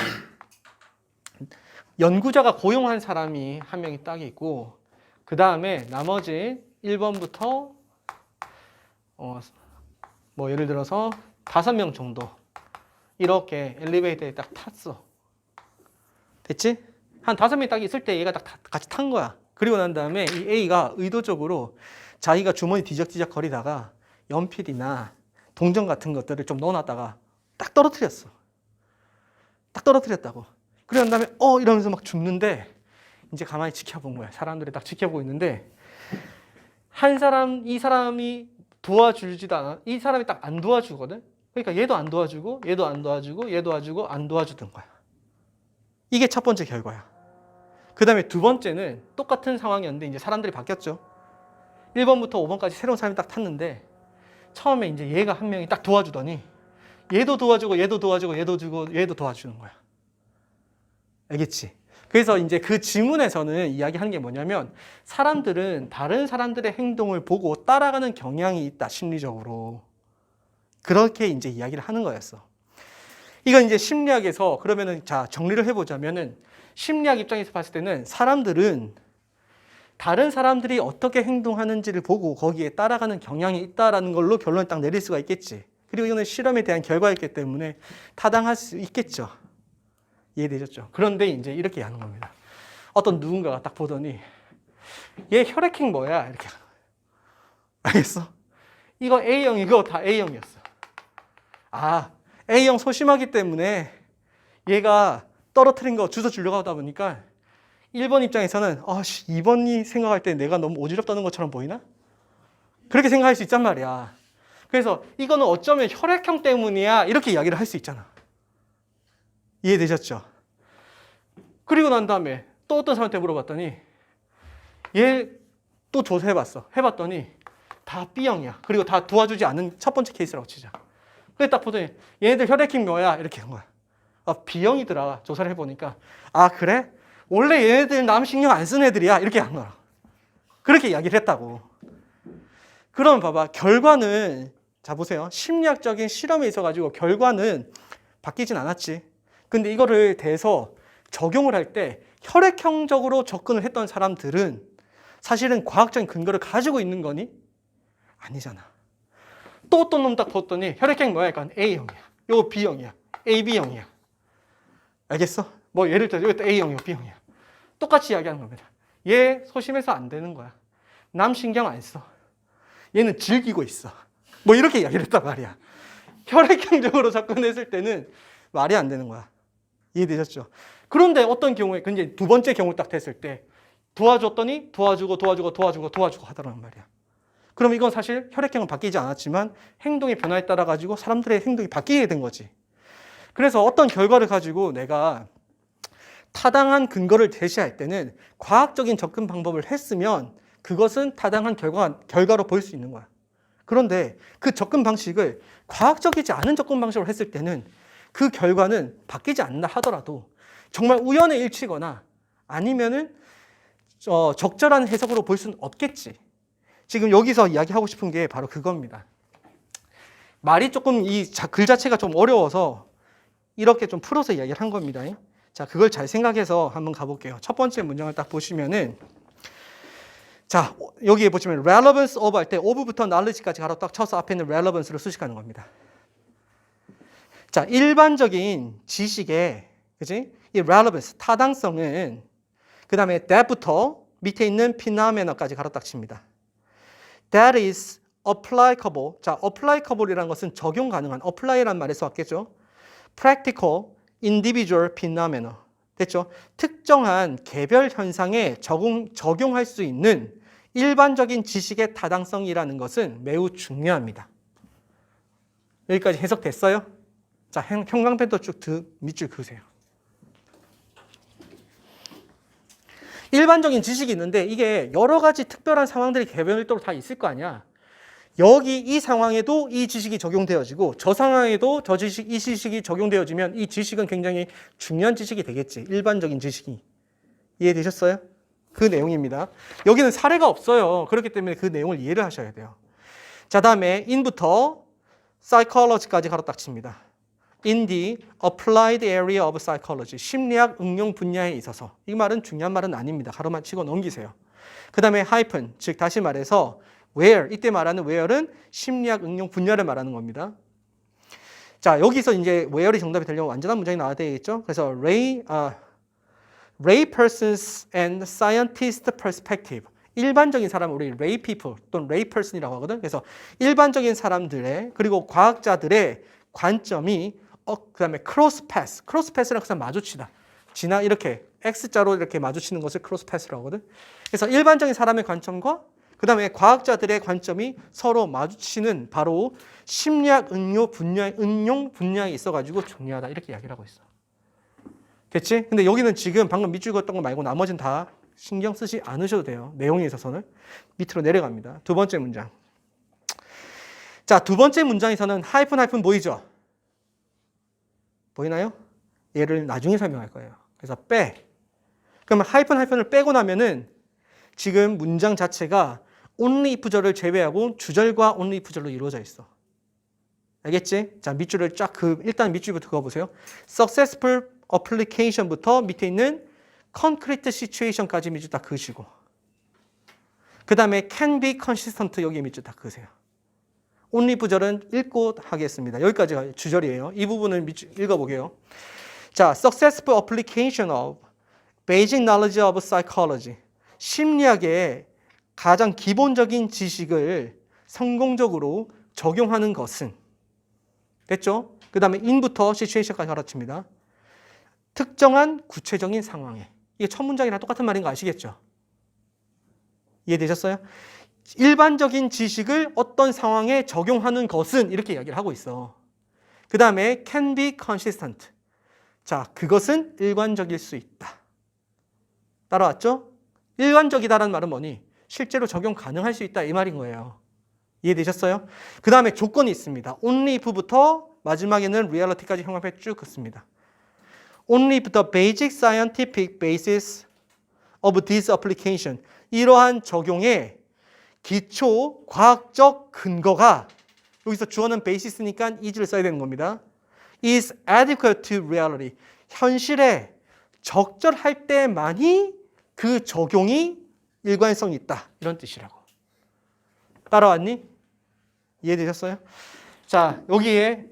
Speaker 1: 연구자가 고용한 사람이 한 명이 딱 있고, 그 다음에 나머지 1번부터 뭐 예를 들어서 5명 정도 이렇게 엘리베이터에 딱 탔어. 됐지? 한 5명이 딱 있을 때 얘가 딱 같이 탄 거야. 그리고 난 다음에 이 A가 의도적으로 자기가 주머니 뒤적뒤적 거리다가 연필이나 동전 같은 것들을 좀 넣어놨다가 딱 떨어뜨렸어. 딱 떨어뜨렸다고. 그런 다음에 이러면서 막 죽는데 이제 가만히 지켜본 거야. 사람들이 딱 지켜보고 있는데 이 사람이 도와주지도 않아. 이 사람이 딱 안 도와주거든. 그러니까 얘도 안 도와주고 얘도 안 도와주고 얘도 도와주고 안 도와주던 거야. 이게 첫 번째 결과야. 그 다음에 두 번째는 똑같은 상황이었는데 이제 사람들이 바뀌었죠. 1번부터 5번까지 새로운 사람이 딱 탔는데 처음에 이제 얘가 한 명이 딱 도와주더니 얘도 도와주고 얘도 도와주고 얘도 주고 얘도 도와주는 거야. 알겠지? 그래서 이제 그 지문에서는 이야기하는 게 뭐냐면 사람들은 다른 사람들의 행동을 보고 따라가는 경향이 있다, 심리적으로. 그렇게 이제 이야기를 하는 거였어. 이건 이제 심리학에서 그러면은 자, 정리를 해보자면은 심리학 입장에서 봤을 때는 사람들은 다른 사람들이 어떻게 행동하는지를 보고 거기에 따라가는 경향이 있다라는 걸로 결론을 딱 내릴 수가 있겠지. 그리고 이거는 실험에 대한 결과였기 때문에 타당할 수 있겠죠. 이해되셨죠? 그런데 이제 이렇게 하는 겁니다. 어떤 누군가가 딱 보더니 얘 혈액형 뭐야? 이렇게 하는 거예요. 알겠어? 이거 A형 이거 다 A형이었어. 아, A형 소심하기 때문에 얘가 떨어뜨린 거 주워 주려고 하다 보니까 1번 입장에서는 2번이 생각할 때 내가 너무 어지럽다는 것처럼 보이나? 그렇게 생각할 수 있단 말이야. 그래서 이거는 어쩌면 혈액형 때문이야 이렇게 이야기를 할 수 있잖아. 이해되셨죠? 그리고 난 다음에 또 어떤 사람한테 물어봤더니 얘 또 조사해봤어. 해봤더니 다 B형이야. 그리고 다 도와주지 않은 첫 번째 케이스라고 치자. 그래 딱 보더니 얘네들 혈액형 뭐야? 이렇게 한 거야. B형이더라. 조사를 해보니까 그래? 원래 얘네들 남 신경 안 쓰는 애들이야. 이렇게 한 거야. 그렇게 이야기를 했다고. 그럼 봐봐. 결과는 자 보세요. 심리학적인 실험에 있어가지고 결과는 바뀌진 않았지. 근데 이거를 대해서 적용을 할 때 혈액형적으로 접근을 했던 사람들은 사실은 과학적인 근거를 가지고 있는 거니? 아니잖아. 또 어떤 놈 딱 봤더니 혈액형 뭐야? 그러니까 A형이야. 요거 B형이야. AB형이야. 알겠어? 뭐 예를 들어 이것도 A형이고 B형이야. 똑같이 이야기하는 겁니다. 얘 소심해서 안 되는 거야. 남 신경 안 써. 얘는 즐기고 있어. 뭐 이렇게 이야기를 했단 말이야. 혈액형적으로 접근했을 때는 말이 안 되는 거야. 이해되셨죠? 그런데 어떤 경우에 이제 두 번째 경우 딱 됐을 때 도와줬더니 도와주고 하더란 말이야. 그럼 이건 사실 혈액형은 바뀌지 않았지만 행동의 변화에 따라 가지고 사람들의 행동이 바뀌게 된 거지. 그래서 어떤 결과를 가지고 내가 타당한 근거를 제시할 때는 과학적인 접근 방법을 했으면 그것은 타당한 결과로 보일 수 있는 거야. 그런데 그 접근 방식을 과학적이지 않은 접근 방식으로 했을 때는 그 결과는 바뀌지 않는다 하더라도 정말 우연의 일치거나 아니면은 적절한 해석으로 볼 수는 없겠지. 지금 여기서 이야기하고 싶은 게 바로 그겁니다. 말이 조금 이 글 자체가 좀 어려워서 이렇게 좀 풀어서 이야기를 한 겁니다. 자, 그걸 잘 생각해서 한번 가볼게요. 첫 번째 문장을 딱 보시면은 자, 여기에 보시면 relevance of 할 때 of부터 knowledge까지 가로 딱 쳐서 앞에 있는 relevance를 수식하는 겁니다. 자, 일반적인 지식의 그지? 이 relevance, 타당성은 그 다음에 that부터 밑에 있는 phenomena까지 가로 딱 칩니다. That is applicable. 자, applicable이라는 것은 적용 가능한, apply라는 말에서 왔겠죠. practical, individual phenomena. 됐죠? 특정한 개별 현상에 적용할 수 있는 일반적인 지식의 타당성이라는 것은 매우 중요합니다. 여기까지 해석됐어요? 자, 형광펜도 쭉 밑줄 그으세요. 일반적인 지식이 있는데 이게 여러 가지 특별한 상황들이 개별적으로 다 있을 거 아니야. 여기 이 상황에도 이 지식이 적용되어지고 저 상황에도 이 지식이 적용되어지면 이 지식은 굉장히 중요한 지식이 되겠지. 일반적인 지식이. 이해되셨어요? 그 내용입니다. 여기는 사례가 없어요. 그렇기 때문에 그 내용을 이해를 하셔야 돼요. 자, 다음에 in부터 psychology까지 가로 딱 칩니다. In the applied area of psychology. 심리학 응용 분야에 있어서. 이 말은 중요한 말은 아닙니다. 가로만 치고 넘기세요. 그 다음에 hyphen, 즉 다시 말해서 where, 이때 말하는 where은 심리학 응용 분야를 말하는 겁니다. 자, 여기서 이제 where이 정답이 되려면 완전한 문장이 나와야 되겠죠? 그래서 lay persons and scientist perspective. 일반적인 사람은 우리 lay people 또는 lay person이라고 하거든. 그래서 일반적인 사람들의 그리고 과학자들의 관점이 그 다음에 cross path라는 것은 마주치다. 이렇게 X자로 이렇게 마주치는 것을 cross path라고 하거든. 그래서 일반적인 사람의 관점과 그 다음에 과학자들의 관점이 서로 마주치는 바로 심리학 응용 분야에 있어가지고 중요하다. 이렇게 이야기를 하고 있어. 됐지? 근데 여기는 지금 방금 밑줄 그었던 거 말고 나머지는 다 신경 쓰지 않으셔도 돼요. 내용에 있어서는. 밑으로 내려갑니다. 두 번째 문장. 자, 두 번째 문장에서는 하이픈 보이죠? 보이나요? 얘를 나중에 설명할 거예요. 그래서 빼. 그러면 하이픈을 빼고 나면은 지금 문장 자체가 only if절을 제외하고 주절과 only if절로 이루어져 있어. 알겠지? 자, 밑줄을 쫙 일단 밑줄부터 그어보세요. successful application부터 밑에 있는 concrete situation까지 밑줄 딱 그으시고 그 다음에 can be consistent 여기 밑줄 딱 그으세요. only if절은 읽고 하겠습니다. 여기까지가 주절이에요. 이 부분을 읽어보게요. 자, successful application of basic knowledge of psychology. 심리학의 가장 기본적인 지식을 성공적으로 적용하는 것은 됐죠? 그 다음에 in부터 situation까지 가르칩니다. 특정한 구체적인 상황에. 이게 첫 문장이랑 똑같은 말인 거 아시겠죠? 이해되셨어요? 일반적인 지식을 어떤 상황에 적용하는 것은 이렇게 이야기를 하고 있어. 그 다음에 can be consistent. 자, 그것은 일관적일 수 있다. 따라왔죠? 일관적이다라는 말은 뭐니? 실제로 적용 가능할 수 있다 이 말인 거예요. 이해되셨어요? 그 다음에 조건이 있습니다. only if부터 마지막에는 reality까지 형광펜 쭉 긋습니다. Only if the basic scientific basis of this application. 이러한 적용의 기초 과학적 근거가 여기서 주어는 basis니까 is를 써야 되는 겁니다. is adequate to reality. 현실에 적절할 때만이 그 적용이 일관성이 있다. 이런 뜻이라고. 따라왔니? 이해되셨어요? 자, 여기에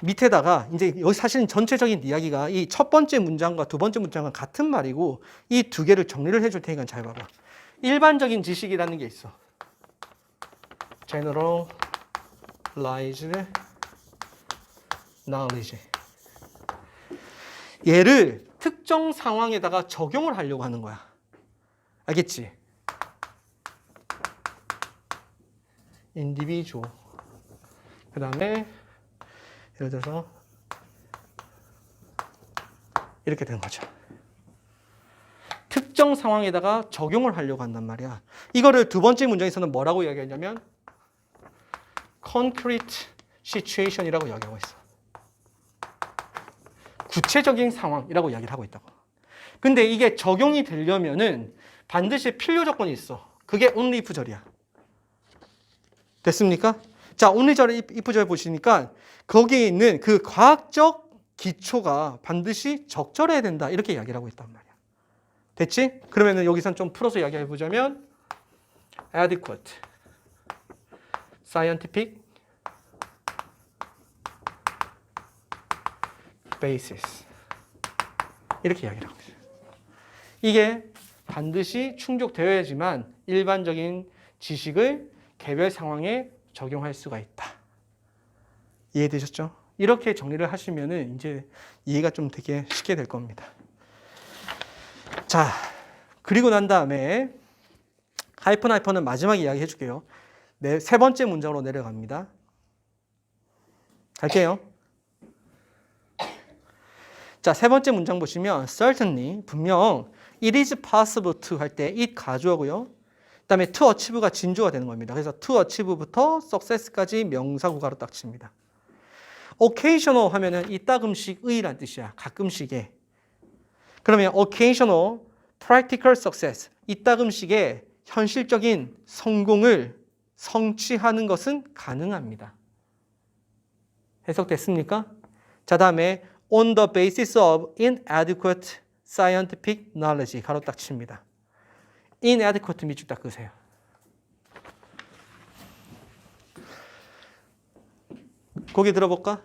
Speaker 1: 밑에다가 이제 여기 사실은 전체적인 이야기가 이 첫 번째 문장과 두 번째 문장은 같은 말이고 이 두 개를 정리를 해줄 테니까 잘 봐봐. 일반적인 지식이라는 게 있어. generalized knowledge. 얘를 특정 상황에다가 적용을 하려고 하는 거야. 알겠지? individual. 그 다음에 예를 들어서 이렇게 되는 거죠. 특정 상황에다가 적용을 하려고 한단 말이야. 이거를 두 번째 문장에서는 뭐라고 이야기하냐면 concrete situation이라고 이야기하고 있어. 구체적인 상황이라고 이야기를 하고 있다고. 근데 이게 적용이 되려면은 반드시 필요 조건이 있어. 그게 only if 절이야. 됐습니까? 자, only 절, if 절 보시니까 거기에 있는 그 과학적 기초가 반드시 적절해야 된다. 이렇게 이야기를 하고 있단 말이야. 됐지? 그러면은 여기선 좀 풀어서 이야기해 보자면 adequate, scientific basis 이렇게 이야기를 하고 있어요. 이게 반드시 충족되어야지만 일반적인 지식을 개별 상황에 적용할 수가 있다. 이해되셨죠? 이렇게 정리를 하시면은 이제 이해가 좀 되게 쉽게 될 겁니다. 자, 그리고 난 다음에 하이퍼는 마지막에 이야기해 줄게요. 네, 세 번째 문장으로 내려갑니다. 갈게요. 자, 세 번째 문장 보시면 certainly, 분명 it is possible to 할 때 it 가주어고요. 그다음에 to achieve가 진주가 되는 겁니다. 그래서 to achieve부터 success까지 명사구가로 딱 칩니다. occasional 하면은 이따금씩의란 뜻이야. 가끔씩의. 그러면 occasional practical success, 이따금씩의 현실적인 성공을 성취하는 것은 가능합니다. 해석됐습니까? 자, 다음에 on the basis of inadequate scientific knowledge 가로 딱 칩니다. inadequate 밑줄 딱 그으세요. 고개 들어볼까?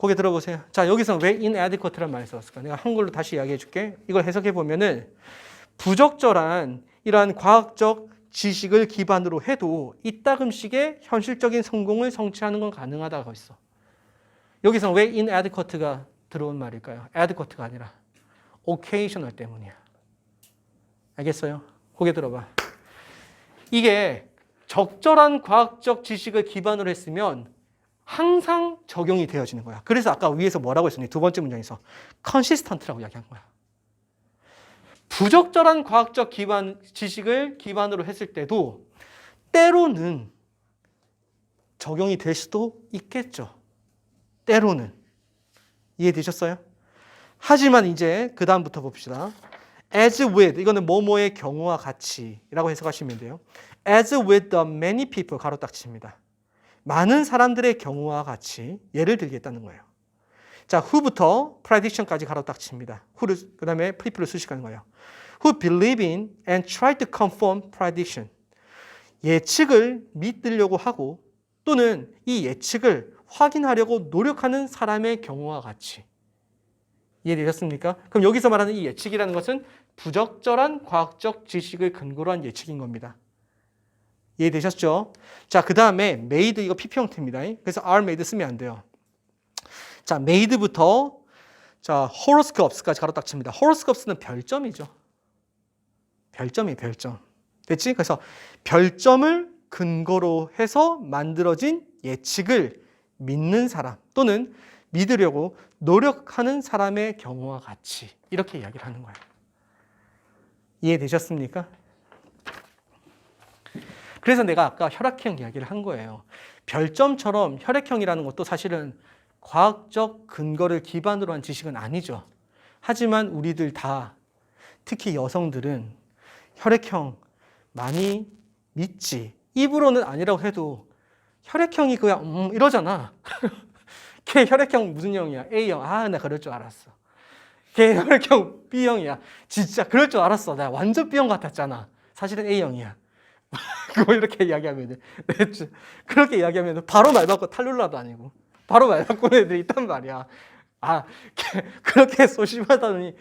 Speaker 1: 고개 들어보세요. 자, 여기서 왜 inadequate란 말을 썼을까? 내가 한글로 다시 이야기해 줄게. 이걸 해석해 보면은 부적절한 이러한 과학적 지식을 기반으로 해도 이따금씩의 현실적인 성공을 성취하는 건 가능하다고 있어. 여기서 왜 inadequate가 들어온 말일까요? adequate가 아니라 occasional 때문이야. 알겠어요? 고개 들어봐. 이게 적절한 과학적 지식을 기반으로 했으면 항상 적용이 되어지는 거야. 그래서 아까 위에서 뭐라고 했었니? 두 번째 문장에서 consistent라고 이야기한 거야. 부적절한 과학적 지식을 기반으로 했을 때도 때로는 적용이 될 수도 있겠죠. 때로는. 이해되셨어요? 하지만 이제 그 다음부터 봅시다. As with, 이거는 뭐뭐의 경우와 같이라고 해석하시면 돼요. As with the many people, 가로 딱 칩니다. 많은 사람들의 경우와 같이 예를 들겠다는 거예요. 자, who부터 prediction까지 가로 딱 칩니다. who를, 그 다음에 prefer를 수식하는 거예요. Who believe in and try to confirm prediction. 예측을 믿으려고 하고 또는 이 예측을 확인하려고 노력하는 사람의 경우와 같이. 이해되셨습니까? 그럼 여기서 말하는 이 예측이라는 것은 부적절한 과학적 지식을 근거로 한 예측인 겁니다. 이해되셨죠? 자, 그 다음에 made, 이거 PP 형태입니다. 그래서 are made 쓰면 안 돼요. 자, made부터 자, horoscopes까지 가로 딱 칩니다. horoscopes는 별점이죠. 별점이에요, 별점. 됐지? 그래서 별점을 근거로 해서 만들어진 예측을 믿는 사람 또는 믿으려고 노력하는 사람의 경우와 같이 이렇게 이야기를 하는 거예요. 이해되셨습니까? 그래서 내가 아까 혈액형 이야기를 한 거예요. 별점처럼 혈액형이라는 것도 사실은 과학적 근거를 기반으로 한 지식은 아니죠. 하지만 우리들 다, 특히 여성들은 혈액형 많이 믿지. 입으로는 아니라고 해도 혈액형이 그냥 이러잖아. 걔 혈액형 무슨 형이야? A형. 아, 나 그럴 줄 알았어. 걔 혈액형 B형이야. 진짜 그럴 줄 알았어. 나 완전 B형 같았잖아. 사실은 A형이야. 그거 이렇게 이야기하면 그렇게 이야기하면 바로 말 바꿔 탈룰라도 아니고 바로 말 바꾸는 애들이 있단 말이야. 아, 그렇게 소심하다니.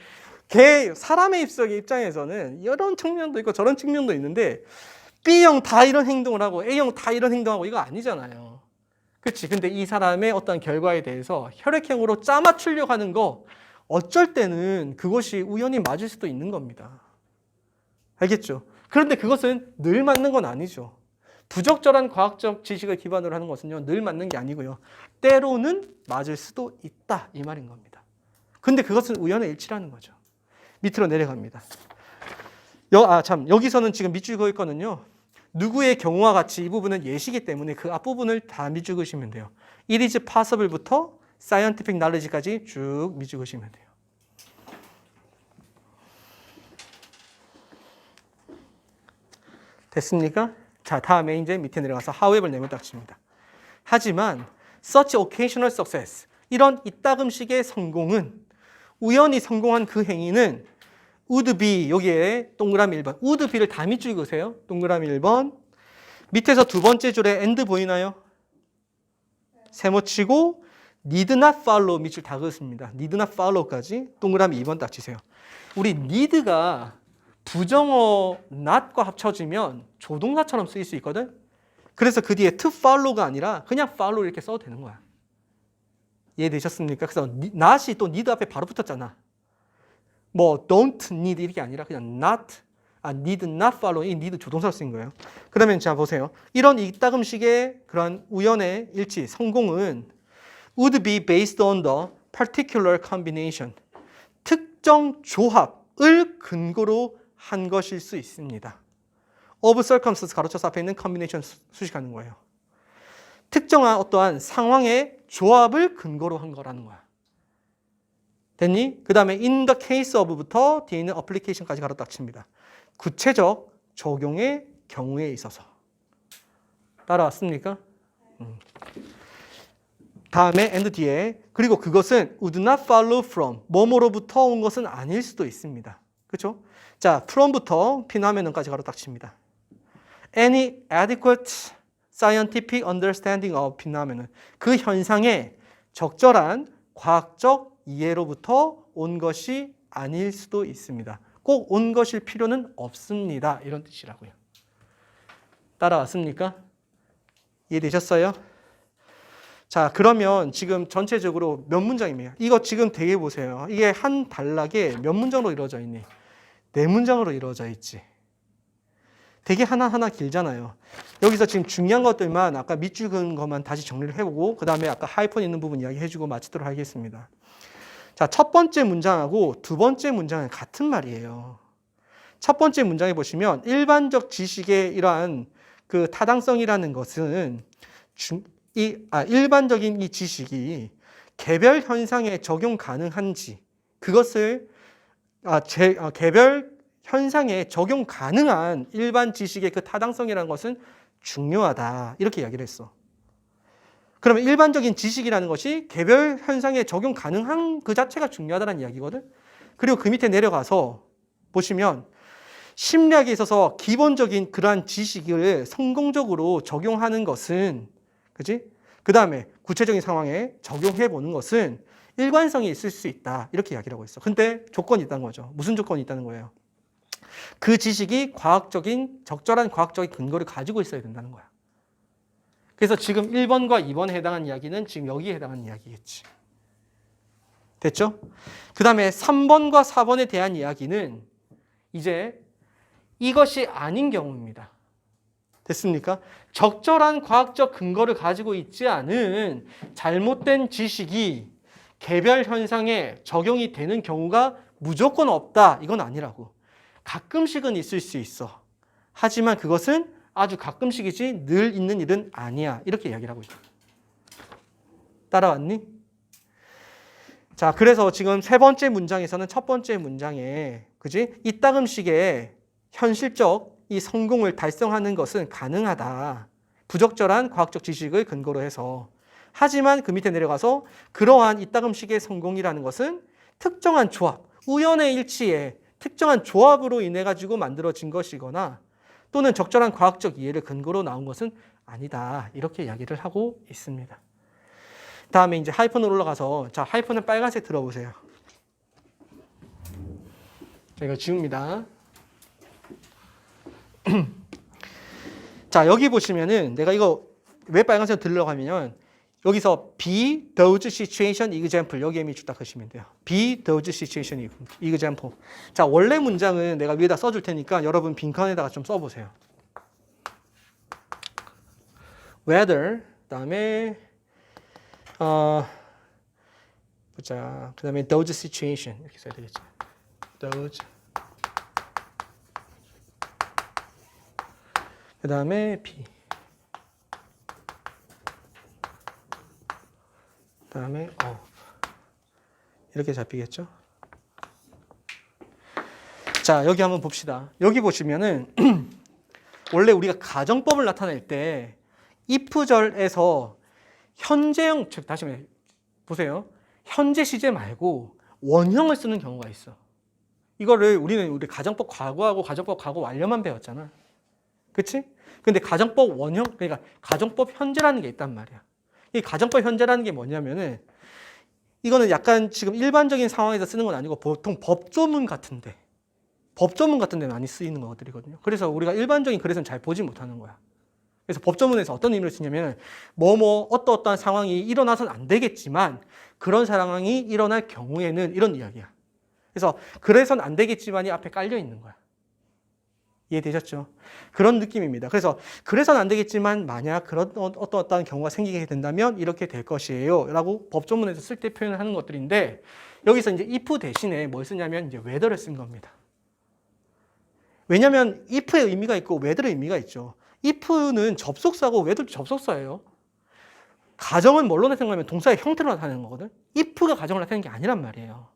Speaker 1: 걔 사람의 입장에서는 이런 측면도 있고 저런 측면도 있는데 B형 다 이런 행동을 하고 A형 다 이런 행동하고 이거 아니잖아요. 그렇지? 근데 이 사람의 어떤 결과에 대해서 혈액형으로 짜맞추려고 하는 거 어쩔 때는 그것이 우연히 맞을 수도 있는 겁니다. 알겠죠? 그런데 그것은 늘 맞는 건 아니죠. 부적절한 과학적 지식을 기반으로 하는 것은요, 늘 맞는 게 아니고요. 때로는 맞을 수도 있다 이 말인 겁니다. 근데 그것은 우연의 일치라는 거죠. 밑으로 내려갑니다. 여기서는 지금 밑줄 그어 있거든요. 누구의 경우와 같이 이 부분은 예시이기 때문에 그 앞부분을 다 밑줄 그으시면 돼요. It is possible부터 scientific knowledge까지 쭉 밑줄 그으시면 돼요. 됐습니까? 자, 다음에 이제 밑에 내려가서 however 네모 딱 칩니다. 하지만 such occasional success, 이런 이따금식의 성공은, 우연히 성공한 그 행위는 would be, 여기에 동그라미 1번, would be를 다 밑줄 그으세요. 동그라미 1번. 밑에서 두 번째 줄에 and 보이나요? 세모 치고 need not follow 밑줄 다 그었습니다. need not follow까지 동그라미 2번 딱 치세요. 우리 need가 부정어 not과 합쳐지면 조동사처럼 쓰일 수 있거든. 그래서 그 뒤에 to follow가 아니라 그냥 follow 이렇게 써도 되는 거야. 이해되셨습니까? 그래서 not이 또 need 앞에 바로 붙었잖아. 뭐 don't need 이렇게 아니라 그냥 need not follow, 이 need 조동사로 쓰인 거예요. 그러면 자 보세요. 이런 이따금식의 그런 우연의 일치, 성공은 would be based on the particular combination, 특정 조합을 근거로 한 것일 수 있습니다. of circumstances 가로쳐서 앞에 있는 combination 수식하는 거예요. 특정한 어떠한 상황의 조합을 근거로 한 거라는 거야. 됐니? 그 다음에 in the case of부터 뒤에 있는 application까지 가로 딱 칩니다. 구체적 적용의 경우에 있어서. 따라왔습니까? 다음에 and 뒤에, 그리고 그것은 would not follow from, 뭐뭐로부터 온 것은 아닐 수도 있습니다. 그렇죠? 자, from부터 phenomenon까지 가로 딱 칩니다. Any adequate scientific understanding of phenomenon, 그 현상의 적절한 과학적 이해로부터 온 것이 아닐 수도 있습니다. 꼭 온 것일 필요는 없습니다. 이런 뜻이라고요. 따라왔습니까? 이해되셨어요? 자, 그러면 지금 전체적으로 몇 문장입니까? 이거 지금 되게 보세요. 이게 한 단락에 몇 문장으로 이루어져 있니? 4문장으로 이루어져 있지. 되게 하나하나 길잖아요. 여기서 지금 중요한 것들만 아까 밑줄 그은 것만 다시 정리를 해보고 그 다음에 아까 하이폰 있는 부분 이야기해주고 마치도록 하겠습니다. 자, 첫 번째 문장하고 두 번째 문장은 같은 말이에요. 첫 번째 문장에 보시면 일반적 지식의 이러한 그 타당성이라는 것은 일반적인 이 지식이 개별 현상에 적용 가능한지, 그것을 개별 현상에 적용 가능한 일반 지식의 그 타당성이라는 것은 중요하다. 이렇게 이야기를 했어. 그러면 일반적인 지식이라는 것이 개별 현상에 적용 가능한 그 자체가 중요하다는 이야기거든. 그리고 그 밑에 내려가서 보시면 심리학에 있어서 기본적인 그러한 지식을 성공적으로 적용하는 것은, 그지? 그 다음에 구체적인 상황에 적용해 보는 것은 일관성이 있을 수 있다. 이렇게 이야기를 하고 있어. 근데 조건이 있다는 거죠. 무슨 조건이 있다는 거예요? 그 지식이 적절한 과학적인 근거를 가지고 있어야 된다는 거야. 그래서 지금 1번과 2번에 해당하는 이야기는 지금 여기에 해당하는 이야기겠지. 됐죠? 그 다음에 3번과 4번에 대한 이야기는 이제 이것이 아닌 경우입니다. 됐습니까? 적절한 과학적 근거를 가지고 있지 않은 잘못된 지식이 개별 현상에 적용이 되는 경우가 무조건 없다. 이건 아니라고. 가끔씩은 있을 수 있어. 하지만 그것은 아주 가끔씩이지 늘 있는 일은 아니야. 이렇게 이야기를 하고 있다. 따라왔니? 자, 그래서 지금 세 번째 문장에서는 첫 번째 문장에, 그지? 이따금식의 현실적 이 성공을 달성하는 것은 가능하다. 부적절한 과학적 지식을 근거로 해서. 하지만 그 밑에 내려가서 그러한 이따금식의 성공이라는 것은 특정한 조합, 우연의 일치에 특정한 조합으로 인해 가지고 만들어진 것이거나 또는 적절한 과학적 이해를 근거로 나온 것은 아니다. 이렇게 이야기를 하고 있습니다. 다음에 이제 하이픈으로 올라가서, 자, 하이픈은 빨간색 들어보세요. 자, 이거 지웁니다. 자, 여기 보시면은 내가 이거 왜 빨간색 들으려고 하면 여기서 be those situation example 여기에 밑줄 딱 하시면 돼요. be those situation example. 자, 원래 문장은 내가 위에다 써줄 테니까 여러분 빈칸에다가 좀 써보세요. whether, 그다음에 보자. 그다음에 those situation 이렇게 써야 되겠죠. those 그 다음에 B. 그 다음에 of. 이렇게 잡히겠죠? 자, 여기 한번 봅시다. 여기 보시면은 원래 우리가 가정법을 나타낼 때 if절에서 현재형, 즉 다시 말해 보세요. 현재 시제 말고 원형을 쓰는 경우가 있어. 이거를 우리 가정법 과거하고 가정법 과거 완료만 배웠잖아. 그치? 근데 가정법 원형, 그러니까 가정법 현재라는 게 있단 말이야. 이 가정법 현재라는 게 뭐냐면은 이거는 약간 지금 일반적인 상황에서 쓰는 건 아니고 보통 법조문 같은 데 많이 쓰이는 것들이거든요. 그래서 우리가 일반적인 글에서는 잘 보지 못하는 거야. 그래서 법조문에서 어떤 의미를 쓰냐면 어떠한 상황이 일어나서는 안 되겠지만 그런 상황이 일어날 경우에는 이런 이야기야. 그래서 그래서는 안 되겠지만이 앞에 깔려 있는 거야. 이해되셨죠? 그런 느낌입니다. 그래서는 안 되겠지만 만약 그런 어떤 경우가 생기게 된다면 이렇게 될 것이에요 라고 법조문에서 쓸 때 표현을 하는 것들인데 여기서 이제 if 대신에 뭘 쓰냐면 이제 whether를 쓴 겁니다. 왜냐하면 if의 의미가 있고 whether의 의미가 있죠. if는 접속사고 whether도 접속사예요. 가정은 뭘로 나타내냐면 동사의 형태로 나타내는 거거든. if가 가정을 나타내는 게 아니란 말이에요.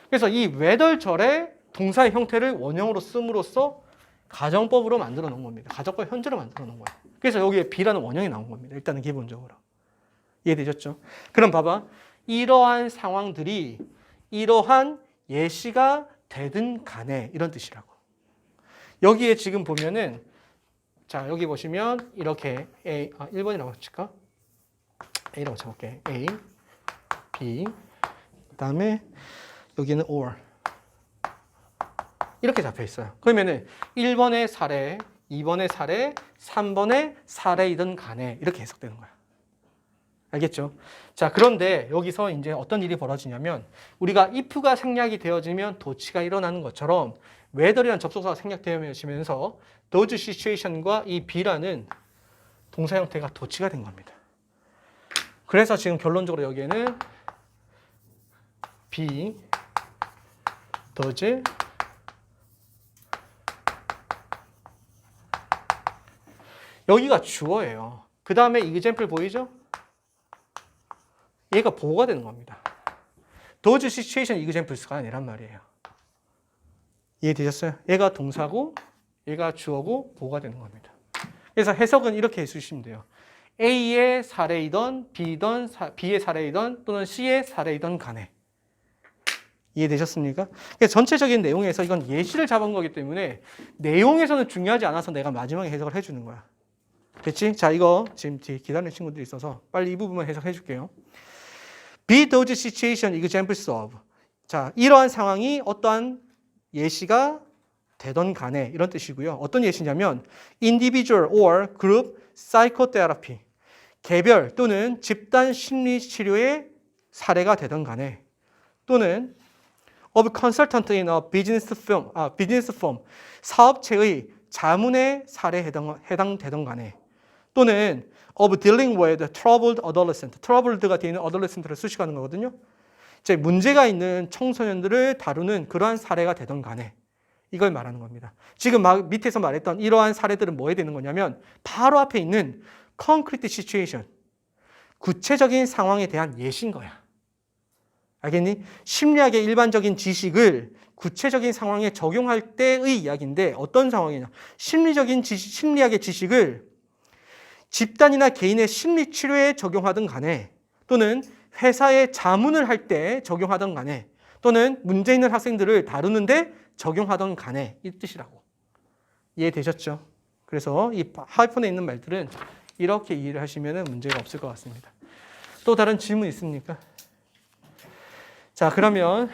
Speaker 1: 그래서 이 whether절의 동사의 형태를 원형으로 씀으로써 가정법으로 만들어 놓은 겁니다. 가정법 현재로 만들어 놓은 거예요. 그래서 여기에 B라는 원형이 나온 겁니다. 일단은 기본적으로. 이해되셨죠? 그럼 봐봐. 이러한 상황들이 이러한 예시가 되든 간에 이런 뜻이라고. 여기에 지금 보면은 자, 여기 보시면 이렇게 A, 1번이라고 칠까? A라고 쳐볼게. A, B, 그 다음에 여기는 or. 이렇게 잡혀 있어요. 그러면은 1번의 사례, 2번의 사례, 3번의 사례이든 간에 이렇게 해석되는 거야. 알겠죠? 자, 그런데 여기서 이제 어떤 일이 벌어지냐면 우리가 if가 생략이 되어지면 도치가 일어나는 것처럼 whether이라는 접속사가 생략되어지면서 those situation과 이 B라는 동사 형태가 도치가 된 겁니다. 그래서 지금 결론적으로 여기에는 B, does, 여기가 주어예요. 그 다음에 example 보이죠? 얘가 보호가 되는 겁니다. does situation examples가 아니란 말이에요. 이해되셨어요? 얘가 동사고 얘가 주어고 보호가 되는 겁니다. 그래서 해석은 이렇게 해주시면 돼요. A의 사례이던 B의 사례이던 또는 C의 사례이던 간에. 이해되셨습니까? 그러니까 전체적인 내용에서 이건 예시를 잡은 거기 때문에 내용에서는 중요하지 않아서 내가 마지막에 해석을 해주는 거야. 됐지? 자, 이거 지금 뒤에 기다리는 친구들이 있어서 빨리 이 부분만 해석해 줄게요. Be those situation examples of. 자, 이러한 상황이 어떠한 예시가 되던 간에 이런 뜻이고요. 어떤 예시냐면 individual or group psychotherapy. 개별 또는 집단 심리 치료의 사례가 되던 간에 또는 of consultant in a business firm. 사업체의 자문의 사례에 해당되던 간에 또는 of dealing with troubled adolescent. troubled가 되어 있는 adolescent를 수식하는 거거든요. 이제 문제가 있는 청소년들을 다루는 그러한 사례가 되던 간에 이걸 말하는 겁니다. 지금 밑에서 말했던 이러한 사례들은 뭐에 되는 거냐면 바로 앞에 있는 concrete situation. 구체적인 상황에 대한 예시인 거야. 알겠니? 심리학의 일반적인 지식을 구체적인 상황에 적용할 때의 이야기인데 어떤 상황이냐? 심리학의 지식을 집단이나 개인의 심리 치료에 적용하든 간에 또는 회사에 자문을 할 때 적용하든 간에 또는 문제 있는 학생들을 다루는데 적용하던 간에 이 뜻이라고. 이해되셨죠? 그래서 이 하이폰에 있는 말들은 이렇게 이해를 하시면 문제가 없을 것 같습니다. 또 다른 질문 있습니까? 자, 그러면